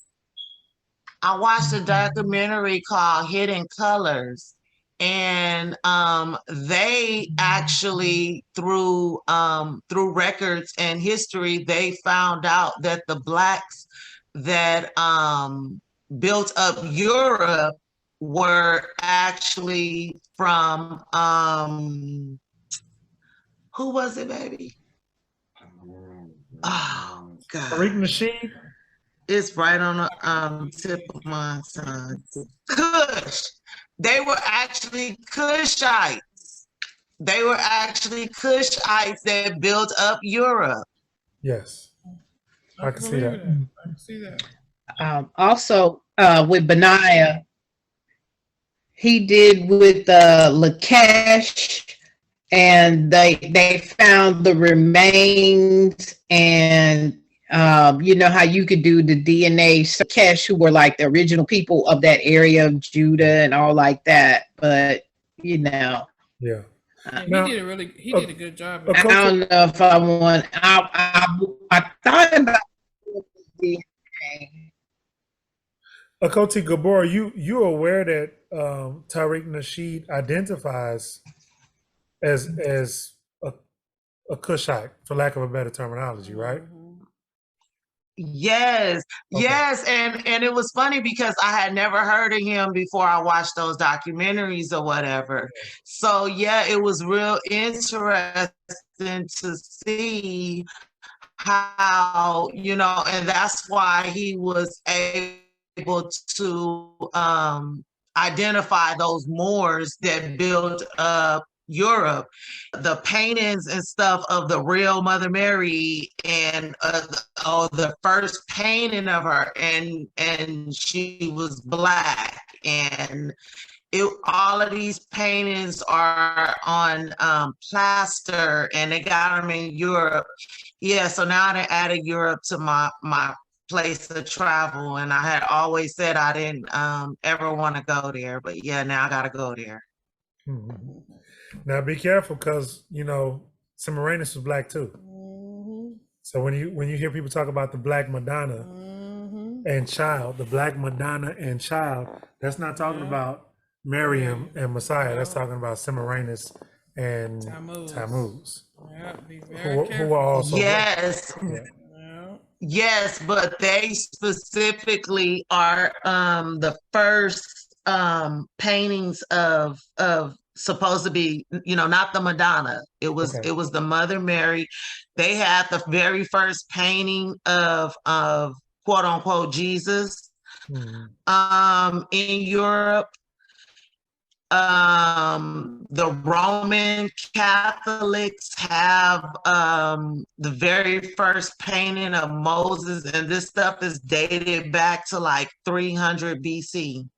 I watched a documentary called Hidden Colors, and they actually through records and history, they found out that the blacks that built up Europe were actually from who was it, baby? Oh God. Tariq Nasheed? It's right on the tip of my tongue. Kush. They were actually Kushites. They were actually Kushites that built up Europe. Yes. I can see that. I can see that. Also, with Benaiah, he did with Lakesh, and they found the remains, and you know how you could do the DNA, Lakesh, who were like the original people of that area of Judah and all like that, but you know. Yeah. He did a good job. I don't know if I want. I thought about DNA. Akoti Gabor, you aware that Tariq Nasheed identifies as a Cushite, for lack of a better terminology, right? Yes, Okay. yes, and it was funny because I had never heard of him before I watched those documentaries or whatever. So yeah, it was real interesting to see how, you know, and that's why he was able to identify those Moors that built up Europe, the paintings and stuff of the real Mother Mary, and the first painting of her, and she was black, and all of these paintings are on plaster, and they got them in Europe. Yeah, so now they added Europe to my place of travel, and I had always said I didn't ever want to go there, but yeah, now I gotta go there. Mhm. Now be careful, because you know Semiramis was black too. So when you hear people talk about the Black Madonna and child, the Black Madonna and child, that's not talking about Miriam and Messiah. That's talking about Semiramis and Tammuz, Yeah, be very who are also Yes. black. Yeah. Yeah. Yes, but they specifically are the first paintings of supposed to be, you know, not the Madonna. It was Okay. it was the Mother Mary. They had the very first painting of quote unquote Jesus in Europe. The Roman Catholics have the very first painting of Moses, and this stuff is dated back to like 300 BC.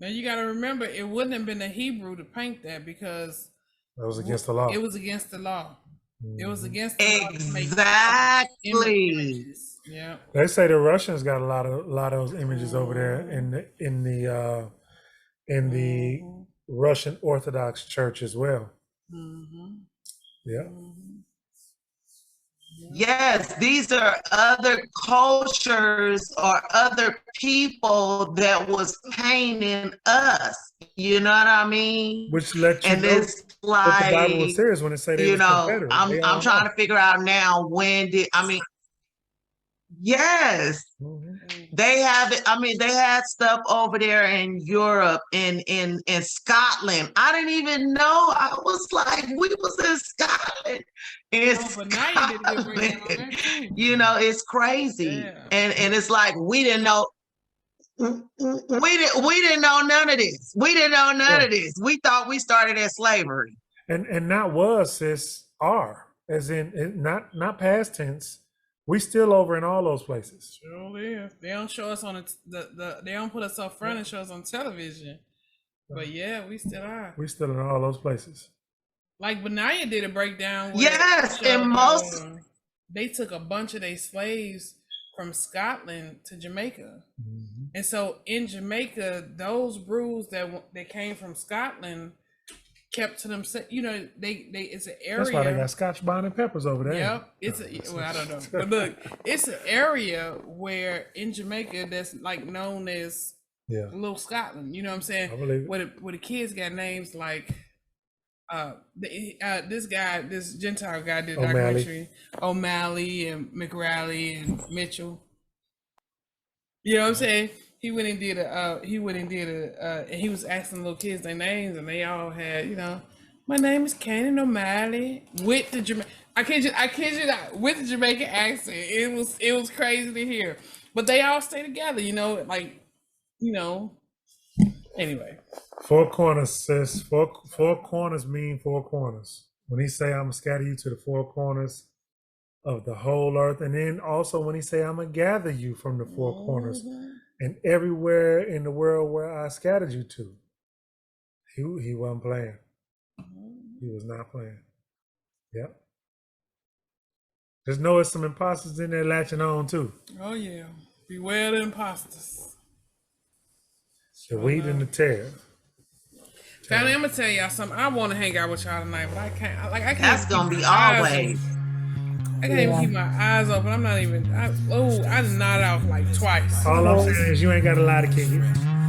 Now you got to remember, it wouldn't have been a Hebrew to paint that, because That was against the law. it was against the law. It was against the law to make Exactly. images. Yeah. They say the Russians got a lot of those images over there in the Russian Orthodox Church as well. Yeah. Yes, these are other cultures or other people that was painting us. You know what I mean? Which let you And know it's that the Bible was like, serious when it said they you was know, Confederate. I'm trying to figure out now, when did, I mean, yes, they have it. I mean, they had stuff over there in Europe, in Scotland. I didn't even know. I was like, we was in Scotland. But now you did a good breakdown on that too. You know, it's crazy. Yeah. And it's like, we didn't know. We didn't know none of this. We didn't know none of this. We thought we started at slavery. And not was, sis, are, as in not past tense. We still over in all those places. Sure is. They don't show us on the they don't put us up front and show us on television. But yeah, we still are. We still in all those places. Like Benaiah did a breakdown. Where Yes, and most they took a bunch of their slaves from Scotland to Jamaica, and so in Jamaica, those brews that came from Scotland kept to themselves. You know, they it's an area. That's why they got Scotch bonnet peppers over there. Yep, well, I don't know, but look, it's an area where in Jamaica that's like known as Little Scotland. You know what I'm saying? I believe it. Where the kids got names like this Gentile guy did a documentary, O'Malley and McRaleigh and Mitchell. You know what I'm saying? He went and did and he was asking little kids their names, and they all had, you know, my name is Cannon O'Malley with the I kid you not, with the Jamaican accent. It was crazy to hear, but they all stay together, you know, like, you know. Anyway, Four corners, sis. Four corners mean four corners. When he say, I'm gonna scatter you to the four corners of the whole earth, and then also when he say, I'm gonna gather you from the four corners and everywhere in the world where I scattered you to. He wasn't playing. He was not playing. Yep. Just know there's some imposters in there latching on too. Oh yeah, beware the imposters. The wheat and the tare. Family, I'm gonna tell y'all something. I want to hang out with y'all tonight, but I can't. I can't. That's gonna be always. I can't even keep my eyes open. I'm not even. I nodded off like twice. All I'm saying is you ain't got a lot of kick it.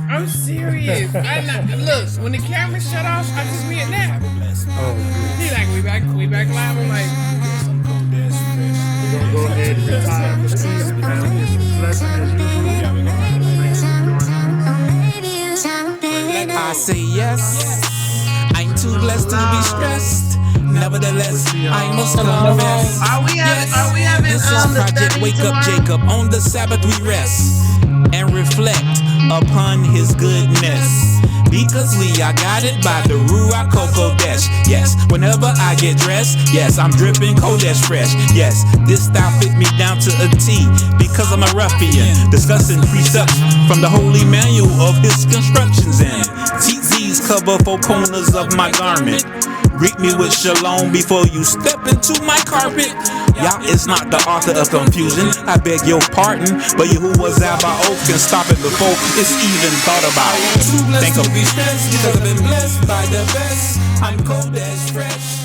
I'm serious. Look, when the camera shut off, I just be a nap. Oh, He like, we back live. I'm like, we're gonna go ahead and retire for the season, family. It's a blessing as usual. Thanks for joining us. I say yes. I'm too blessed to be stressed. Nevertheless, I must confess. Are we having This is Project Wake Up Jacob. On the Sabbath we rest and reflect upon his goodness. Because I got it by the Ruach Kodesh. Yes, whenever I get dressed, yes, I'm dripping Kodesh fresh. Yes, this style fit me down to a T. Because I'm a ruffian, discussing precepts from the holy manual of his constructions. And TZs cover 4 corners of my garment. Greet me with shalom before you step into my carpet. Yah is not the author of confusion. I beg your pardon, but Yahuwah by oath can stop it before it's even thought about. Too blessed Think to of be stressed because I've been blessed by the best. I'm Kodesh fresh.